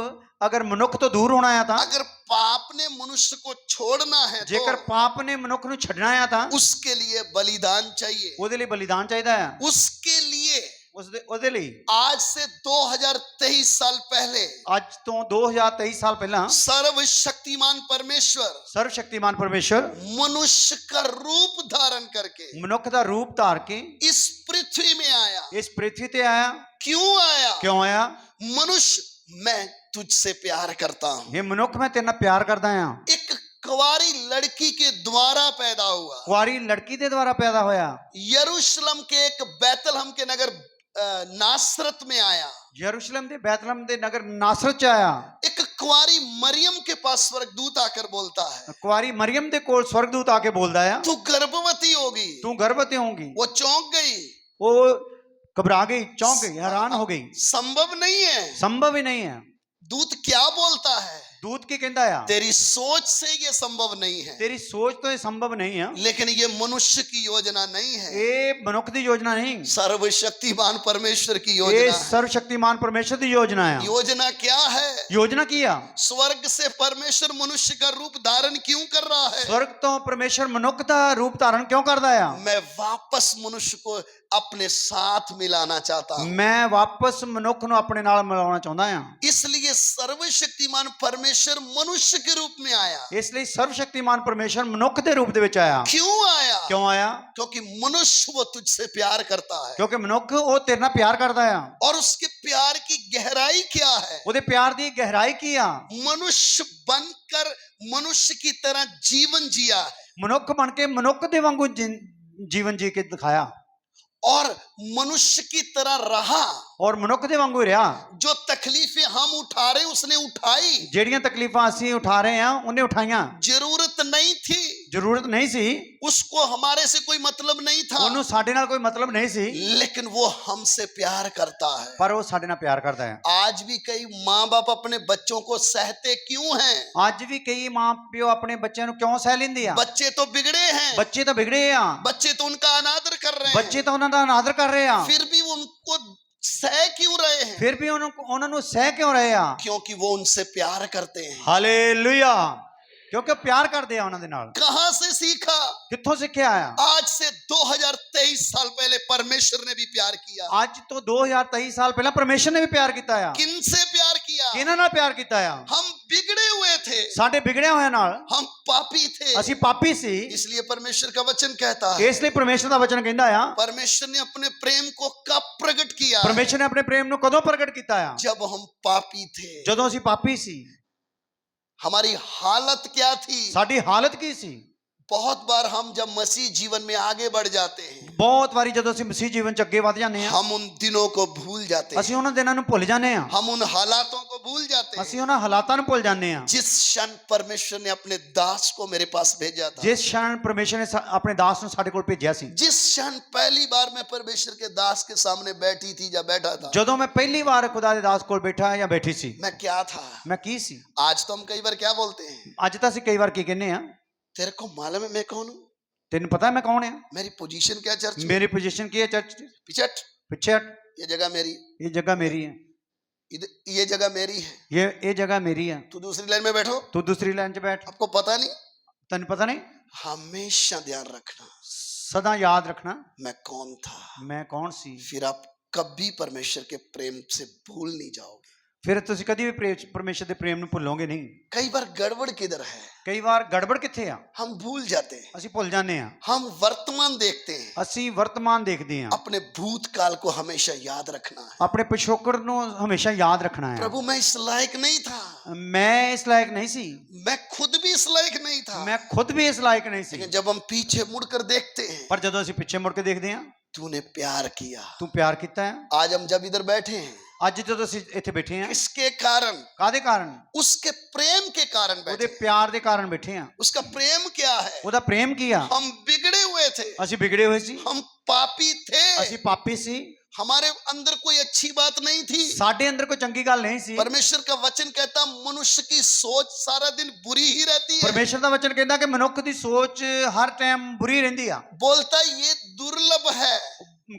ਅਗਰ ਮਨੁੱਖ ਤੋਂ ਦੂਰ ਹੋਣਾ ਆ ਤਾਂ, अगर पाप ने मनुष्य को छोड़ना है ਜੇਕਰ तो ਪਾਪ ਨੇ ਮਨੁੱਖ ਨੂੰ ਛੱਡਣਾ ਆ ਤਾਂ उसके लिए बलिदान चाहिए, ਉਹਦੇ ਲਈ ਬਲੀਦਾਨ ਚਾਹੀਦਾ ਹੈ। उसके लिए ਉਹਦੇ ਲਈ आज से 2023 साल पहले ਅੱਜ ਤੋਂ 2023 ਸਾਲ ਪਹਿਲਾਂ सर्वशक्तिमान परमेश्वर ਸਰਵ ਸ਼ਕਤੀਮਾਨ ਪਰਮੇਸ਼ਰ मनुष्य का रूप धारण करके ਮਨੁੱਖ ਦਾ ਰੂਪ ਧਾਰ ਕੇ इस पृथ्वी में आया। ਇਸ ਪ੍ਰਿਥਵੀ ਤੇ ਆਇਆ। क्यों आया? ਕਿਉਂ ਆਇਆ? मनुष्य मैं तुझसे प्यार करता हूं। ਇਹ ਮਨੁੱਖ ਮੈਂ ਤੇਰੇ ਨਾਲ ਪਿਆਰ ਕਰਦਾ ਆ। एक कुंवारी लड़की के द्वारा पैदा हुआ। ਕੁਆਰੀ ਲੜਕੀ ਦੇ ਦੁਆਰਾ ਪੈਦਾ ਹੋਇਆ। यरूशलेम के एक बैतलहम के नगर नासरत में आया। यरूशलेम ਦੇ ਬੈਤਲਹਮ ਦੇ ਨਗਰ ਨਾਸਰਤ ਚ ਆਇਆ। एक कुंवारी मरियम के पास स्वर्गदूत आकर बोलता है, ਕੁਆਰੀ ਮਰੀਮ ਦੇ ਕੋਲ ਸਵਰਗਦੂਤ ਆ ਕੇ ਬੋਲਦਾ ਆ, तू गर्भवती होगी। ਤੂੰ ਗਰਭਵਤੀ ਹੋਊਗੀ। वो चौंक गई। ਉਹ घबरा गई, चौंक गई, हैरान हो गई। संभव नहीं है। संभव ही नहीं है। दूत क्या बोलता है? दूत की कहता है तेरी सोच से ये संभव नहीं है। तेरी सोच तो ये संभव नहीं है, लेकिन ये मनुष्य की योजना नहीं है, ये मनुष्य की योजना नहीं, सर्वशक्तिमान परमेश्वर की ये योजना है। सर्वशक्तिमान परमेश्वर की योजना है। योजना क्या है? योजना किया स्वर्ग से परमेश्वर मनुष्य का रूप धारण क्यों कर रहा है? स्वर्ग तो परमेश्वर मनुष्य का रूप धारण क्यों करता है? मैं वापस मनुष्य को अपने साथ मिलाना चाहता हूं। मैं वापस मनुष्य ਨੂੰ ਆਪਣੇ ਨਾਲ ਮਿਲਾਉਣਾ ਚਾਹੁੰਦਾ ਹਾਂ। इसलिए सर्वशक्तिमान परमेश्वर मनुष्य के रूप में आया। ਇਸ ਲਈ ਸਰਵਸ਼ਕਤੀਮਾਨ ਪਰਮੇਸ਼ਰ ਮਨੁੱਖ ਦੇ ਰੂਪ ਦੇ ਵਿੱਚ ਆਇਆ। क्यों आया? ਕਿਉਂ ਆਇਆ? क्योंकि मनुष्य वो तुझसे प्यार करता है। ਕਿਉਂਕਿ ਮਨੁੱਖ ਉਹ ਤੇਰੇ ਨਾਲ ਪਿਆਰ ਕਰਦਾ ਆ। और उसके प्यार की गहराई क्या है? ਉਹਦੇ ਪਿਆਰ ਦੀ ਗਹਿਰਾਈ ਕੀ ਆ? मनुष्य बनकर मनुष्य की तरह जीवन जिया है ਮਨੁੱਖ ਬਣ ਕੇ ਮਨੁੱਖ ਦੇ ਵਾਂਗੂ ਜੀਵਨ ਜੀ ਕੇ ਦਿਖਾਇਆ और मनुष्य की तरह रहा। ਔਰ ਮਨੁੱਖ ਦੇ ਵਾਂਗੂ ਰਿਹਾ। जो तकलीफें हम उठा रहे उसने उठाई। ਜਿਹੜੀਆਂ ਤਕਲੀਫਾਂ ਅਸੀਂ ਉਠਾ ਰਹੇ ਹਾਂ ਉਹਨੇ ਉਠਾਈਆਂ। जरूरत नहीं थी, ਜ਼ਰੂਰਤ ਨਹੀਂ ਸੀ, उसको हमारे से कोई मतलब नहीं था, ਉਹਨੂੰ ਸਾਡੇ ਨਾਲ ਕੋਈ ਮਤਲਬ ਨਹੀਂ ਸੀ, लेकिन वो हमसे प्यार करता है। ਪਰ ਉਹ ਸਾਡੇ ਨਾਲ ਪਿਆਰ ਕਰਦਾ ਹੈ। आज भी कई माँ बाप अपने बच्चों को सहते क्यों हैं? ਅੱਜ ਵੀ ਕਈ ਮਾਂ ਪਿਓ ਆਪਣੇ ਬੱਚਿਆਂ ਨੂੰ ਕਿਉਂ ਸਹਿ ਲੈਂਦੇ ਆ? बच्चे तो बिगड़े हैं, ਬੱਚੇ ਤਾਂ ਵਿਗੜੇ ਆ, बच्चे तो उनका अनादर कर रहे ਬੱਚੇ हैं, ਤਾਂ ਉਹਨਾਂ ਦਾ ਅਨਾਦਰ ਕਰ ਰਹੇ ਆ, फिर भी वो उनको सह क्यों रहे हैं? ਫਿਰ ਵੀ ਉਹਨਾਂ ਨੂੰ ਸਹਿ ਕਿਉਂ ਰਹੇ ਆ? क्योंकि वो उनसे प्यार करते हैं। ਹਾਲੇਲੂਇਆ, ਕਿਉਂਕਿ ਉਹ ਪਿਆਰ ਕਰਦੇ ਆ ਉਹਨਾਂ ਦੇ ਨਾਲ। कहां से सीखा? ਕਿੱਥੋਂ ਸਿੱਖਿਆ ਆ? आज से 2023 साल पहले परमेश्वर ने भी प्यार किया। ਅੱਜ ਤੋਂ 2023 ਸਾਲ ਪਹਿਲਾਂ ਪਰਮੇਸ਼ਰ ਨੇ ਵੀ ਪਿਆਰ ਕੀਤਾ ਆ। किनसे प्यार किया? ਕਿਹਨਾਂ ਨਾਲ ਪਿਆਰ ਕੀਤਾ ਆ? हम बिगड़े हुए थे, ਸਾਡੇ ਵਿਗੜਿਆ ਹੋਇਆ ਨਾਲ। हम पापी थे, ਅਸੀਂ ਪਾਪੀ ਸੀ, इसलिए परमेश्वर का वचन कहता है, ਇਸ ਲਈ ਪਰਮੇਸ਼ਰ ਦਾ ਵਚਨ ਕਹਿੰਦਾ ਆ, परमेश्वर ने अपने प्रेम को कब प्रकट किया? ਪਰਮੇਸ਼ਰ ਨੇ ਆਪਣੇ ਪ੍ਰੇਮ ਨੂੰ ਕਦੋਂ ਪ੍ਰਗਟ ਕੀਤਾ ਆ? जब हम पापी थे। ਜਦੋਂ ਅਸੀਂ ਪਾਪੀ ਸੀ। हमारी हालत क्या थी? ਸਾਡੀ ਹਾਲਤ ਕੀ ਸੀ? बहुत बार हम जब मसीह जीवन में आगे बढ़ जाते हैं, ਬਹੁਤ ਵਾਰੀ ਜਦੋਂ ਅਸੀਂ ਮਸੀਹ ਜੀਵਨ ਚ ਅੱਗੇ ਵਧ ਜਾਂਦੇ ਆ, हम उन दिनों को भूल जाते हैं, ਅਸੀਂ ਉਹਨਾਂ ਦਿਨਾਂ ਨੂੰ ਭੁੱਲ ਜਾਂਦੇ ਆ, हम उन हालातों को भूल जाते ਅਸੀਂ हैं। ਉਹਨਾਂ ਹਾਲਾਤਾਂ ਨੂੰ ਭੁੱਲ ਜਾਂਦੇ ਆ। जिस क्षण परमेश्वर ने अपने दास को मेरे पास भेजा था, ਜਿਸ क्षण ਪਰਮੇਸ਼ਰ ਨੇ ਆਪਣੇ ਦਾਸ ਨੂੰ ਸਾਡੇ ਕੋਲ ਭੇਜਿਆ ਸੀ, जिस क्षण पहली बार मैं परमेश्वर के दास के सामने बैठी थी या बैठा था, ਜਦੋਂ ਮੈਂ ਪਹਿਲੀ ਵਾਰ ਖੁਦਾ ਦੇ ਦਾਸ ਕੋਲ ਬੈਠਾ ਜਾਂ ਬੈਠੀ ਸੀ, मैं क्या था? ਮੈਂ ਕੀ ਸੀ? आज तो हम कई बार क्या बोलते हैं? ਅੱਜ ਤਾਂ ਅਸੀਂ ਕਈ ਵਾਰ ਕੀ ਕਹਿੰਦੇ ਆ, तेरे को मालूम है मैं कौन हूं? ਤੈਨੂੰ ਪਤਾ ਮੈਂ ਕੌਣ ਆ? मेरी पोजीशन क्या चर्च में? ਮੇਰੀ ਪੋਜੀਸ਼ਨ ਕੀ ਹੈ ਚਰਚ ਚ? पीछे हट। ਪਿੱਛੇ ਹਟ, ये जगह मेरी, ਇਹ ਜਗ੍ਹਾ ਮੇਰੀ ਹੈ, ये जगह मेरी है। ਇਹ ਜਗ੍ਹਾ ਮੇਰੀ ਹੈ, तू दूसरी लाइन में बैठो। ਤੂੰ ਦੂਸਰੀ ਲਾਈਨ 'ਚ ਬੈਠ। आपको पता नहीं? ਤੈਨੂੰ ਪਤਾ ਨਹੀਂ? हमेशा ध्यान रखना ਸਦਾ ਯਾਦ ਰੱਖਣਾ मैं कौन था। ਮੈਂ ਕੌਣ ਸੀ। फिर आप कभी परमेश्वर के प्रेम से भूल नहीं जाओगे। ਫਿਰ ਤੁਸੀਂ ਕਦੀ ਵੀ ਪਰਮੇਸ਼ਰ ਦੇ ਪ੍ਰੇਮ ਨੂੰ ਭੁੱਲੋਗੇ ਨਹੀਂ। कई बार गड़बड़ किधर है? ਕਈ ਵਾਰ ਗੜਬੜ ਕਿੱਥੇ ਆ? हम भूल जाते हैं, ਅਸੀਂ ਭੁੱਲ ਜਾਂਦੇ ਆ। हम वर्तमान देखते हैं, ਅਸੀਂ ਵਰਤਮਾਨ ਦੇਖਦੇ ਆ। अपने भूतकाल को हमेशा याद रखना है। ਆਪਣੇ ਪਿਛੋਕੜ ਨੂੰ ਹਮੇਸ਼ਾ ਯਾਦ ਰੱਖਣਾ ਹੈ। प्रभु मैं इस लायक नहीं था, ਮੈਂ ਇਸ ਲਾਇਕ ਨਹੀਂ ਸੀ, मैं खुद भी इस लायक नहीं था, ਮੈਂ ਖੁਦ ਵੀ ਇਸ ਲਾਇਕ ਨਹੀਂ ਸੀ। लेकिन जब हम पीछे मुड़कर देखते हैं, ਪਰ ਜਦੋਂ ਅਸੀਂ ਪਿੱਛੇ ਮੁੜ ਕੇ ਦੇਖਦੇ ਆ, तूने प्यार किया। ਤੂੰ ਪਿਆਰ ਕੀਤਾ ਹੈ। आज हम जब इधर बैठे हैं, ਅੱਜ ਜਦੋਂ ਅਸੀਂ ਇੱਥੇ ਬੈਠੇ ਆ, किसके कारण? ਕਾਹਦੇ ਕਾਰਨ? उसके प्रेम के कारण ਉਹਦੇ बैठे। ਪਿਆਰ ਦੇ ਕਾਰਨ ਬੈਠੇ ਆ। उसका प्रेम क्या है? ਉਹਦਾ ਪ੍ਰੇਮ ਕੀ ਆ? हम बिगड़े हुए थे, ਅਸੀਂ ਵਿਗੜੇ ਹੋਏ ਸੀ, हम पापी थे, ਅਸੀਂ ਪਾਪੀ ਸੀ, हमारे अंदर कोई अच्छी बात नहीं थी। ਸਾਡੇ ਅੰਦਰ ਕੋਈ ਚੰਗੀ ਗੱਲ ਨਹੀਂ ਸੀ। परमेश्वर का वचन कहता मनुष्य की सोच सारा दिन बुरी ही रहती है। ਪਰਮੇਸ਼ਰ ਦਾ ਵਚਨ ਕਹਿੰਦਾ ਕਿ ਮਨੁੱਖ ਦੀ ਸੋਚ ਹਰ ਟਾਈਮ ਬੁਰੀ ਰਹਿੰਦੀ ਆ। बोलता ये दुर्लभ है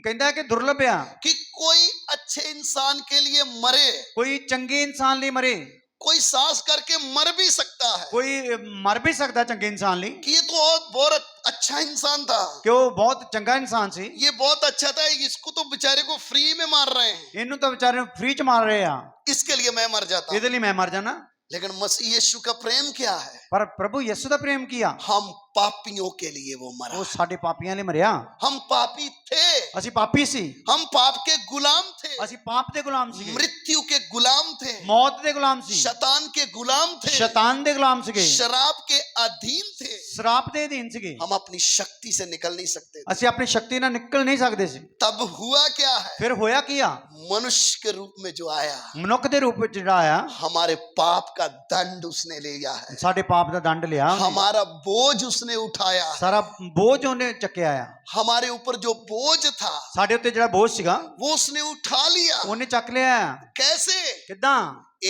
ਕਹਿੰਦਾ ਕਿ ਦੁਰਲਭ ਆ कि कोई अच्छे इंसान के लिए मरे। ਕੋਈ ਚੰਗੇ ਇਨਸਾਨ ਲਈ ਮਰੇ। कोई साहस करके मर भी सकता है ਕੋਈ ਮਰ ਵੀ ਸਕਦਾ ਚੰਗੇ ਇਨਸਾਨ ਲਈ कि ये तो बहुत अच्छा इंसान था, ਕਿ ਉਹ ਬਹੁਤ ਚੰਗਾ ਇਨਸਾਨ ਸੀ। ये बहुत अच्छा था, इसको तो बेचारे को फ्री में मार रहे हैं, ਇਹਨੂੰ ਤਾਂ ਵਿਚਾਰੇ ਨੂੰ ਫ੍ਰੀ ਚ ਮਾਰ ਰਹੇ ਆ, इसके लिए मैं मर जाता हूं। ਇਹਦੇ ਲਈ ਮੈਂ ਮਰ ਜਾਣਾ। लेकिन मसीह यीशु का प्रेम क्या है? ਪਰ ਪ੍ਰਭੂ ਯਿਸੂ ਦਾ ਪ੍ਰੇਮ ਕੀ ਆ? हम पापियों के लिए वो मरा। ਉਹ ਸਾਡੇ ਪਾਪੀਆਂ ਲਈ ਮਰਿਆ। हम पापी थे, ਅਸੀਂ ਪਾਪੀ ਸੀ, हम पाप के गुलाम थे, ਅਸੀਂ ਪਾਪ ਦੇ ਗੁਲਾਮ ਸੀਗੇ, मृत्यु के गुलाम थे, ਮੌਤ ਦੇ ਗੁਲਾਮ ਸੀ, शैतान के गुलाम थे, ਸ਼ੈਤਾਨ ਦੇ ਗੁਲਾਮ ਸੀਗੇ, शराब के अधीन थे। ਸ਼ਰਾਬ ਦੇ ਅਧੀਨ ਸੀਗੇ। हम अपनी शक्ति से निकल नहीं सकते थे। ਅਸੀਂ ਆਪਣੀ ਸ਼ਕਤੀ ਨਾਲ ਨਿਕਲ ਨਹੀਂ ਸਕਦੇ ਸੀ। तब हुआ क्या है? ਫਿਰ ਹੋਇਆ ਕੀ ਆ? मनुष्य के रूप में जो आया, ਮਨੁੱਖ ਦੇ ਰੂਪ ਵਿੱਚ ਜਿਹੜਾ ਆਇਆ, हमारे पाप का दंड उसने ले लिया है, ਸਾਡੇ ਪਾਪ ਦਾ ਦੰਡ ਲਿਆ ਉਹਨੇ। हमारा बोझ उसने उठाया है। ਸਾਰਾ ਬੋਝ ਉਹਨੇ ਚੱਕਿਆ ਆ। हमारे ऊपर जो बोझ था ਸਾਡੇ ਉੱਤੇ ਜਿਹੜਾ ਬੋਝ ਸੀਗਾ वो उसने उठा लिया। ਉਹਨੇ ਚੱਕ ਲਿਆ। कैसे? ਕਿੱਦਾਂ?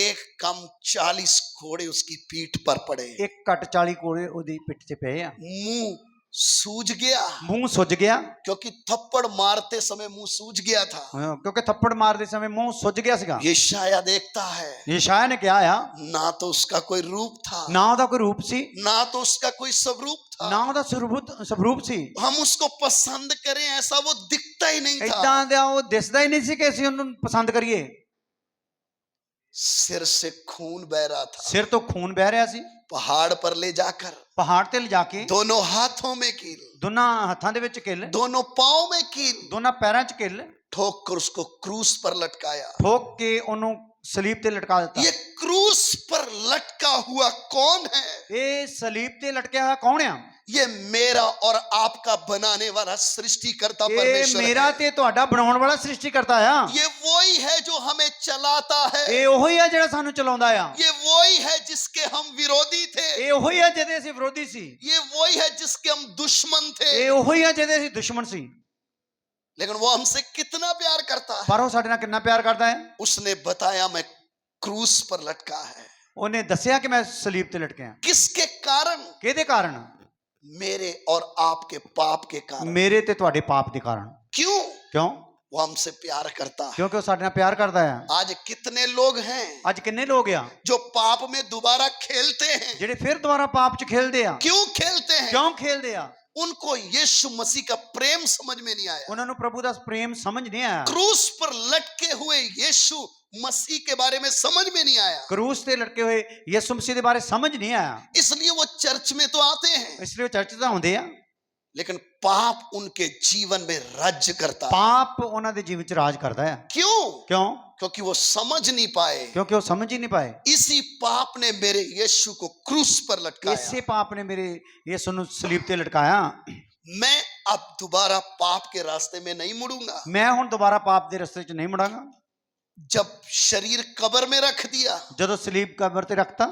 एक कम 40 घोड़े उसकी पीठ पर पड़े, ਇੱਕ ਘੱਟ 40 ਕੋੜੇ ਉਹਦੀ ਪਿੱਠ ਤੇ ਪਏ ਆ। मुंह सूज गया, ਮੂੰਹ ਸੁੱਜ ਗਿਆ, क्योंकि थप्पड़ मारते समय मुंह सूज गया था। ਕਿਉਂਕਿ ਥੱਪੜ ਮਾਰਦੇ ਸਮੇਂ ਮੂੰਹ ਸੁੱਜ ਗਿਆ ਸੀਗਾ। यशायाह देखता है, ਯਸ਼ਾਇਆ ਨੇ ਕਿਹਾ ਆ, ना तो उसका कोई रूप था, ਨਾ ਉਹਦਾ ਕੋਈ ਰੂਪ ਸੀ, ना तो उसका कोई स्वरूप था, ਨਾ ਉਹਦਾ ਸਰੂਪ ਸੀ। हम उसको पसंद करें ऐसा वो दिखता ही नहीं था। ਏਦਾਂ ਦਾ ਉਹ ਦਿਸਦਾ ਹੀ ਨਹੀਂ ਸੀ ਕਿ ਅਸੀਂ ਉਹਨੂੰ ਪਸੰਦ ਕਰੀਏ। सिर से खून बह रहा था, ਸਿਰ ਤੋਂ ਖੂਨ ਵਹਿ ਰਿਹਾ ਸੀ। पहाड़ पर ले जाकर ਪਹਾੜ ਤੇ ਲਿਜਾ ਕੇ दोनों हाथों में कील, ਦੋਨਾਂ ਹੱਥਾਂ ਦੇ ਵਿੱਚ ਕਿੱਲ, दोनों पांव में कील, ਦੋਨਾਂ ਪੈਰਾਂ 'ਚ ਕਿੱਲ ठोक कर उसको क्रूस पर लटकाया। ਠੋਕ ਕੇ ਉਹਨੂੰ ਸਲੀਬ ਤੇ ਲਟਕਾ ਦਿੱਤਾ। ये क्रूस पर लटका हुआ कौन है? ਇਹ ਸਲੀਬ ਤੇ ਲਟਕਿਆ ਹੋਇਆ ਕੌਣ ਆ? ये मेरा और आपका बनाने वाला सृष्टिकर्ता ਇਹ परमेश्वर ਮੇਰਾ है। ਤੇ ਤੁਹਾਡਾ ਬਣਾਉਣ ਵਾਲਾ ਸ੍ਰਿਸ਼ਟੀਕਰਤਾ ਆ। ये वही है जो हमें चलाता है, ਇਹ ਉਹੀ ਆ ਜਿਹੜਾ ਸਾਨੂੰ ਚਲਾਉਂਦਾ ਆ। ये वही है जिसके हम विरोधी थे, ਇਹ ਉਹੀ ਆ ਜਿਹਦੇ ਅਸੀਂ ਵਿਰੋਧੀ ਸੀ। ये वही है जिसके हम दुश्मन थे। ਇਹ ਉਹੀ ਆ ਜਿਹਦੇ ਅਸੀਂ ਦੁਸ਼ਮਣ ਸੀ। लेकिन वो हमसे कितना प्यार करता है। ਪਰ ਉਹ ਸਾਡੇ ਨਾਲ ਕਿੰਨਾ ਪਿਆਰ ਕਰਦਾ ਹੈ। उसने बताया मैं क्रूस पर लटका है, ਉਹਨੇ ਦੱਸਿਆ ਕਿ ਮੈਂ ਸਲੀਬ ਤੇ ਲਟਕਿਆ। किसके कारण? ਕਿਹਦੇ ਕਾਰਨ? मेरे और आपके पाप के कारण। ਮੇਰੇ ਤੇ ਤੁਹਾਡੇ ਪਾਪ ਦੇ ਕਾਰਨ। क्यों? ਕਿਉਂ? वो हमसे प्यार करता है। ਕਿਉਂਕਿ ਉਹ ਸਾਡੇ ਨਾਲ ਪਿਆਰ ਕਰਦਾ ਆ। आज कितने लोग हैं ਅੱਜ ਕਿੰਨੇ ਲੋਕ ਆ जो पाप में दोबारा खेलते हैं? ਜਿਹੜੇ ਫਿਰ ਦੁਬਾਰਾ ਪਾਪ 'ਚ ਖੇਲਦੇ ਆ। क्यों खेलते हैं? ਕਿਉਂ ਖੇਲਦੇ ਆ? उनको यीशु मसीह का प्रेम समझ में नहीं आया। ਉਹਨਾਂ ਨੂੰ ਪ੍ਰਭੂ ਦਾ ਪ੍ਰੇਮ ਸਮਝ ਨਹੀਂ ਆਇਆ। क्रूस पर लटके हुए यीशु मसीह के बारे में समझ में नहीं आया, ਕਰੂਸ ਤੇ ਲਟਕੇ ਹੋਏ ਯਿਸੂ ਮਸੀਹ ਦੇ ਬਾਰੇ ਸਮਝ ਨਹੀਂ ਆਇਆ। इसलिए वो चर्च में तो आते हैं, ਇਸ ਲਈ ਉਹ ਚਰਚ ਤਾਂ ਹੁੰਦੇ ਆ, लेकिन पाप उनके जीवन में राज्य करता है। ਪਾਪ ਉਹਨਾਂ ਦੇ ਜੀਵਨ 'ਚ ਰਾਜ ਕਰਦਾ ਆ। क्यों? ਕਿਉਂ? क्योंकि वो समझ नहीं पाए। ਕਿਉਂਕਿ ਉਹ ਸਮਝ ਹੀ ਨਹੀਂ ਪਾਏ। इसी पाप ने मेरे यीशु को क्रूस पर लटकाया। ਇਸੇ ਪਾਪ ਨੇ ਮੇਰੇ ਯਿਸੂ ਨੂੰ ਸਲੀਬ ਤੇ ਲਟਕਾਇਆ। मैं अब दोबारा पाप के रास्ते में नहीं मुड़ूंगा। ਮੈਂ ਹੁਣ ਦੁਬਾਰਾ ਪਾਪ ਦੇ ਰਸਤੇ 'ਚ ਨਹੀਂ ਮੁੜਾਂਗਾ। जब शरीर कब्र में रख दिया, ਜਦੋਂ ਸਲੀਬ ਕਬਰ ਤੇ ਰੱਖਤਾ,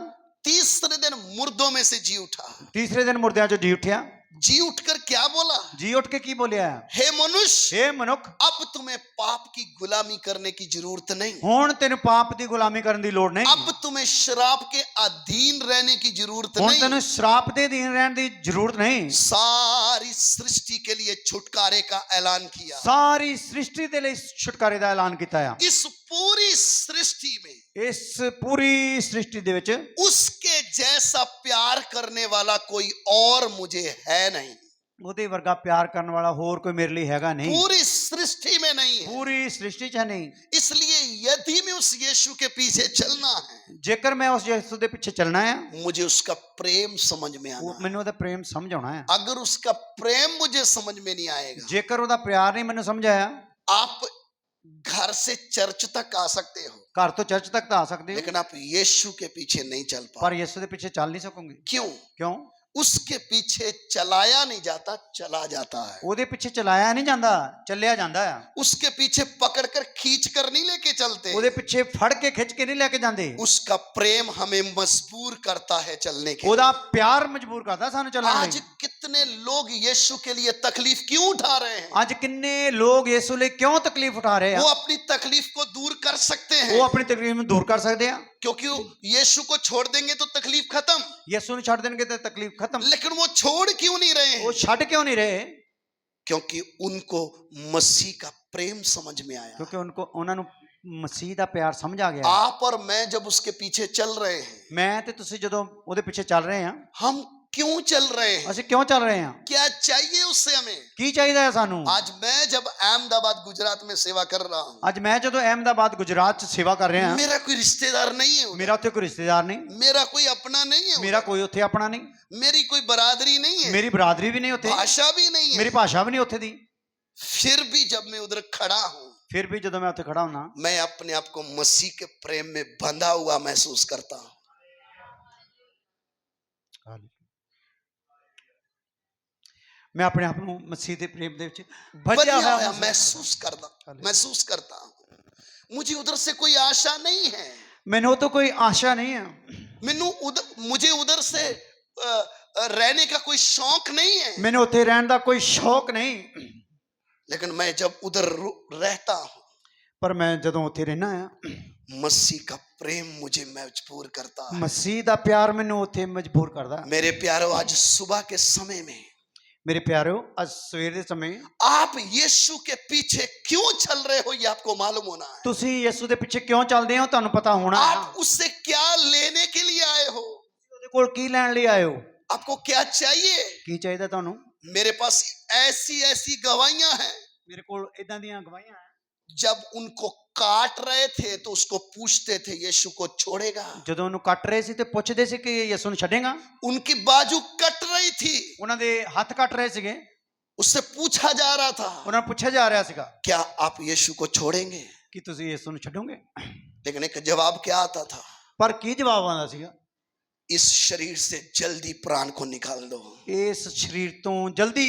तीसरे दिन मुर्दों में से जी उठा। ਤੀਸਰੇ ਦਿਨ ਮੁਰਦਿਆਂ 'ਚੋਂ ਜੀ ਉੱਠਿਆ। जी उठकर क्या बोला? ਜੀ ਉੱਠ ਕੇ ਕੀ ਬੋਲਿਆ? हे मनुष्य, हे ਮਨੁੱਖ, अब तुम्हें पाप की गुलामी करने की जरूरत नहीं, ਹੁਣ ਤੈਨੂੰ ਪਾਪ ਦੀ ਗੁਲਾਮੀ ਕਰਨ ਦੀ ਲੋੜ ਨਹੀਂ। अब तुम्हें शराब के अधीन रहने की जरूरत ਹੁਣ नहीं। ਤੈਨੂੰ ਸ਼ਰਾਪ ਦੇ ਅਧੀਨ ਰਹਿਣ ਦੀ ਜ਼ਰੂਰਤ ਨਹੀਂ। सारी सृष्टि के लिए छुटकारे का ऐलान किया। ਸਾਰੀ ਸ੍ਰਿਸ਼ਟੀ ਦੇ ਲਈ ਛੁਟਕਾਰੇ ਦਾ ਐਲਾਨ ਕੀਤਾ ਆ। इस पूरी सृष्टि में ਇਸ ਪੂਰੀ ਸ੍ਰਿਸ਼ਟੀ ਦੇ ਵਿੱਚ उसके जैसा प्यार करने वाला कोई और मुझे है नहीं, ਉਹਦੇ ਵਰਗਾ ਪਿਆਰ ਕਰਨ ਵਾਲਾ ਹੋਰ ਕੋਈ ਮੇਰੇ ਲਈ ਹੈਗਾ ਨਹੀਂ। पूरी सृष्टि में नहीं है। ਪੂਰੀ ਸ੍ਰਿਸ਼ਟੀ 'ਚ ਹੈ ਨਹੀਂ। इसलिए यदि मैं उस यीशु के पीछे चलना है, ਜੇਕਰ ਮੈਂ ਉਸ ਯਿਸੂ ਦੇ ਪਿੱਛੇ ਚੱਲਣਾ ਆ, मुझे उसका प्रेम समझ में आना है। ਮੈਨੂੰ ਉਹਦਾ ਪ੍ਰੇਮ ਸਮਝ ਆਉਣਾ ਆ। अगर उसका प्रेम मुझे समझ में नहीं आएगा, ਜੇਕਰ ਉਹਦਾ ਪਿਆਰ ਨਹੀਂ ਮੈਨੂੰ ਸਮਝ ਆਇਆ, आप घर से चर्च तक आ सकते हो, ਘਰ ਤੋਂ ਚਰਚ ਤੱਕ ਤਾਂ ਆ ਸਕਦੇ ਹੋ, लेकिन आप यीशु के पीछे नहीं चल ਪਰ पाओ। ਯਿਸੂ ਦੇ ਪਿੱਛੇ ਚੱਲ ਨਹੀਂ ਸਕੋਗੇ। क्यों? ਕਿਉਂ? उसके पीछे चलाया नहीं जाता, चला जाता है। ਉਹਦੇ ਪਿੱਛੇ ਚਲਾਇਆ ਨਹੀਂ ਜਾਂਦਾ, ਚੱਲਿਆ ਜਾਂਦਾ ਆ। उसके पीछे पकड़कर खींच कर नहीं लेके चलते, ਉਹਦੇ ਪਿੱਛੇ ਫੜ ਕੇ ਖਿੱਚ ਕੇ ਨਹੀਂ ਲੈ ਕੇ ਜਾਂਦੇ। उसका प्रेम हमें मजबूर करता है चलने के लिए। ਉਹਦਾ ਪਿਆਰ ਮਜਬੂਰ ਕਰਦਾ ਸਾਨੂੰ ਚੱਲਣ आज ਲਈ। कितने लोग यीशु के लिए तकलीफ क्यों उठा रहे हैं? ਅੱਜ ਕਿੰਨੇ ਲੋਕ ਯਿਸੂ ਲਈ ਕਿਉਂ ਤਕਲੀਫ ਉਠਾ ਰਹੇ ਆ? वो अपनी तकलीफ को दूर कर सकते हैं, ਉਹ ਆਪਣੀ ਤਕਲੀਫ ਨੂੰ ਦੂਰ ਕਰ ਸਕਦੇ ਆ। क्योंकि यीशु को छोड़ देंगे तो तकलीफ खत्म। ਯਿਸੂ ਨੂੰ ਛੱਡ ਦੇਣਗੇ ਤੇ ਤਕਲੀਫ ਖਤਮ। लेकिन वो छोड़ क्यों नहीं रहे ਉਹ हैं? ਛੱਡ ਕਿਉਂ ਨਹੀਂ ਰਹੇ? क्योंकि उनको मसीह का प्रेम समझ में आया। ਕਿਉਂਕਿ ਉਹਨਾਂ ਨੂੰ ਮਸੀਹ ਦਾ ਪਿਆਰ ਸਮਝ ਆ ਗਿਆ। आप और मैं जब उसके पीछे चल रहे हैं, ਮੈਂ ਤੇ ਤੁਸੀਂ ਜਦੋਂ ਉਹਦੇ ਪਿੱਛੇ ਚੱਲ ਰਹੇ ਆ, हम क्यों चल रहे हैं? ਅਸੀਂ ਕਿਉਂ ਚੱਲ ਰਹੇ ਆ? क्या चाहिए उससे हमें? ਕੀ ਚਾਹੀਦਾ ਹੈ ਸਾਨੂੰ? आज मैं जब अहमदाबाद गुजरात में सेवा कर रहा हूँ, ਅੱਜ ਮੈਂ ਜਦੋਂ ਅਹਿਮਦਾਬਾਦ ਗੁਜਰਾਤ 'ਚ ਸੇਵਾ ਕਰ ਰਿਹਾ, मेरा कोई रिश्तेदार नहीं है उधर, ਮੇਰਾ ਉੱਥੇ ਕੋਈ ਰਿਸ਼ਤੇਦਾਰ ਨਹੀਂ, मेरा कोई अपना नहीं है ਮੇਰਾ उधर, ਕੋਈ ਉੱਥੇ ਆਪਣਾ ਨਹੀਂ, मेरी कोई बरादरी नहीं है, ਮੇਰੀ ਬਰਾਦਰੀ ਵੀ ਨਹੀਂ ਉੱਥੇ, भाषा भी नहीं ਮੇਰੀ है। ਭਾਸ਼ਾ ਵੀ ਨਹੀਂ ਉੱਥੇ ਦੀ। फिर भी जब मैं उधर खड़ा हूँ, ਫਿਰ ਵੀ ਜਦੋਂ ਮੈਂ ਉੱਥੇ ਖੜਾ ਹੁੰਨਾ, मैं अपने आप को मसीह के प्रेम में बंधा हुआ महसूस करता हूँ। ਮੈਂ ਆਪਣੇ ਆਪ ਨੂੰ ਮਸੀਹ ਦੇ ਪ੍ਰੇਮ ਦੇ ਵਿੱਚ बंधा ਭਜਿਆ हुआ ਹੋਇਆ महसूस करता हूँ। मुझे उधर से कोई आशा नहीं है, ਮੈਨੂੰ ਉਹ ਤੋਂ ਕੋਈ ਆਸ਼ਾ ਨਹੀਂ ਹੈ, मुझे उधर से रहने का कोई शौक नहीं है, ਮੈਨੂੰ ਉੱਥੇ ਰਹਿਣ ਦਾ ਕੋਈ ਸ਼ੌਕ ਨਹੀਂ। लेकिन मैं जब उधर रहता हूँ, ਪਰ ਮੈਂ ਜਦੋਂ ਉੱਥੇ ਰਹਿਣਾ ਆ, मसीह का प्रेम मुझे मजबूर करता है। ਮਸੀਹ ਦਾ ਪਿਆਰ ਮੈਨੂੰ ਉੱਥੇ ਮਜਬੂਰ ਕਰਦਾ। मेरे प्यारों, आज सुबह के समय में ਮੇਰੇ ਪਿਆਰਿਓ, ਅੱਜ ਸਵੇਰ ਦੇ ਸਮੇਂ आप यीशु के पीछे क्यों चल रहे हो, ये आपको मालूम होना है। ਤੁਸੀਂ ਯਿਸੂ ਦੇ ਪਿੱਛੇ ਕਿਉਂ ਚੱਲਦੇ ਹੋ, ਤੁਹਾਨੂੰ पता होना है। आप उससे क्या लेने के लिए आए हो? ਉਹਦੇ ਕੋਲ ਕੀ ਲੈਣ ਲਈ ਆਏ ਹੋ? आपको क्या चाहिए? ਕੀ ਚਾਹੀਦਾ ਤੁਹਾਨੂੰ? मेरे पास ऐसी ऐसी गवाहियां हैं। ਮੇਰੇ ਕੋਲ ਇਦਾਂ ਦੀਆਂ ਗਵਾਹੀਆਂ ਹੈ। जब उनको काट रहे थे तो उसको पूछते थे, यीशु को छोड़ेगा? ਜਦੋਂ ਉਹਨੂੰ ਕੱਟ ਰਹੇ ਸੀ ਤੇ ਪੁੱਛਦੇ ਸੀ ਕਿ ਯਿਸੂ ਨੂੰ ਛੱਡੇਗਾ? उनकी बाजू कट रही थी, ਉਹਨਾਂ ਦੇ ਹੱਥ ਕੱਟ ਰਹੇ ਸੀਗੇ, उससे पूछा जा रहा था, ਉਹਨਾਂ ਨੂੰ ਪੁੱਛਿਆ ਜਾ ਰਿਹਾ ਸੀਗਾ क्या आप यीशु को छोड़ेंगे? ਕਿ ਤੁਸੀਂ ਯਿਸੂ ਨੂੰ ਛੱਡੋਗੇ? लेकिन एक जवाब क्या आता था? ਪਰ ਕੀ ਜਵਾਬ ਆਉਂਦਾ ਸੀਗਾ? इस शरीर से जल्दी प्राण को निकाल दो, ਇਸ ਸਰੀਰ ਤੋਂ ਜਲਦੀ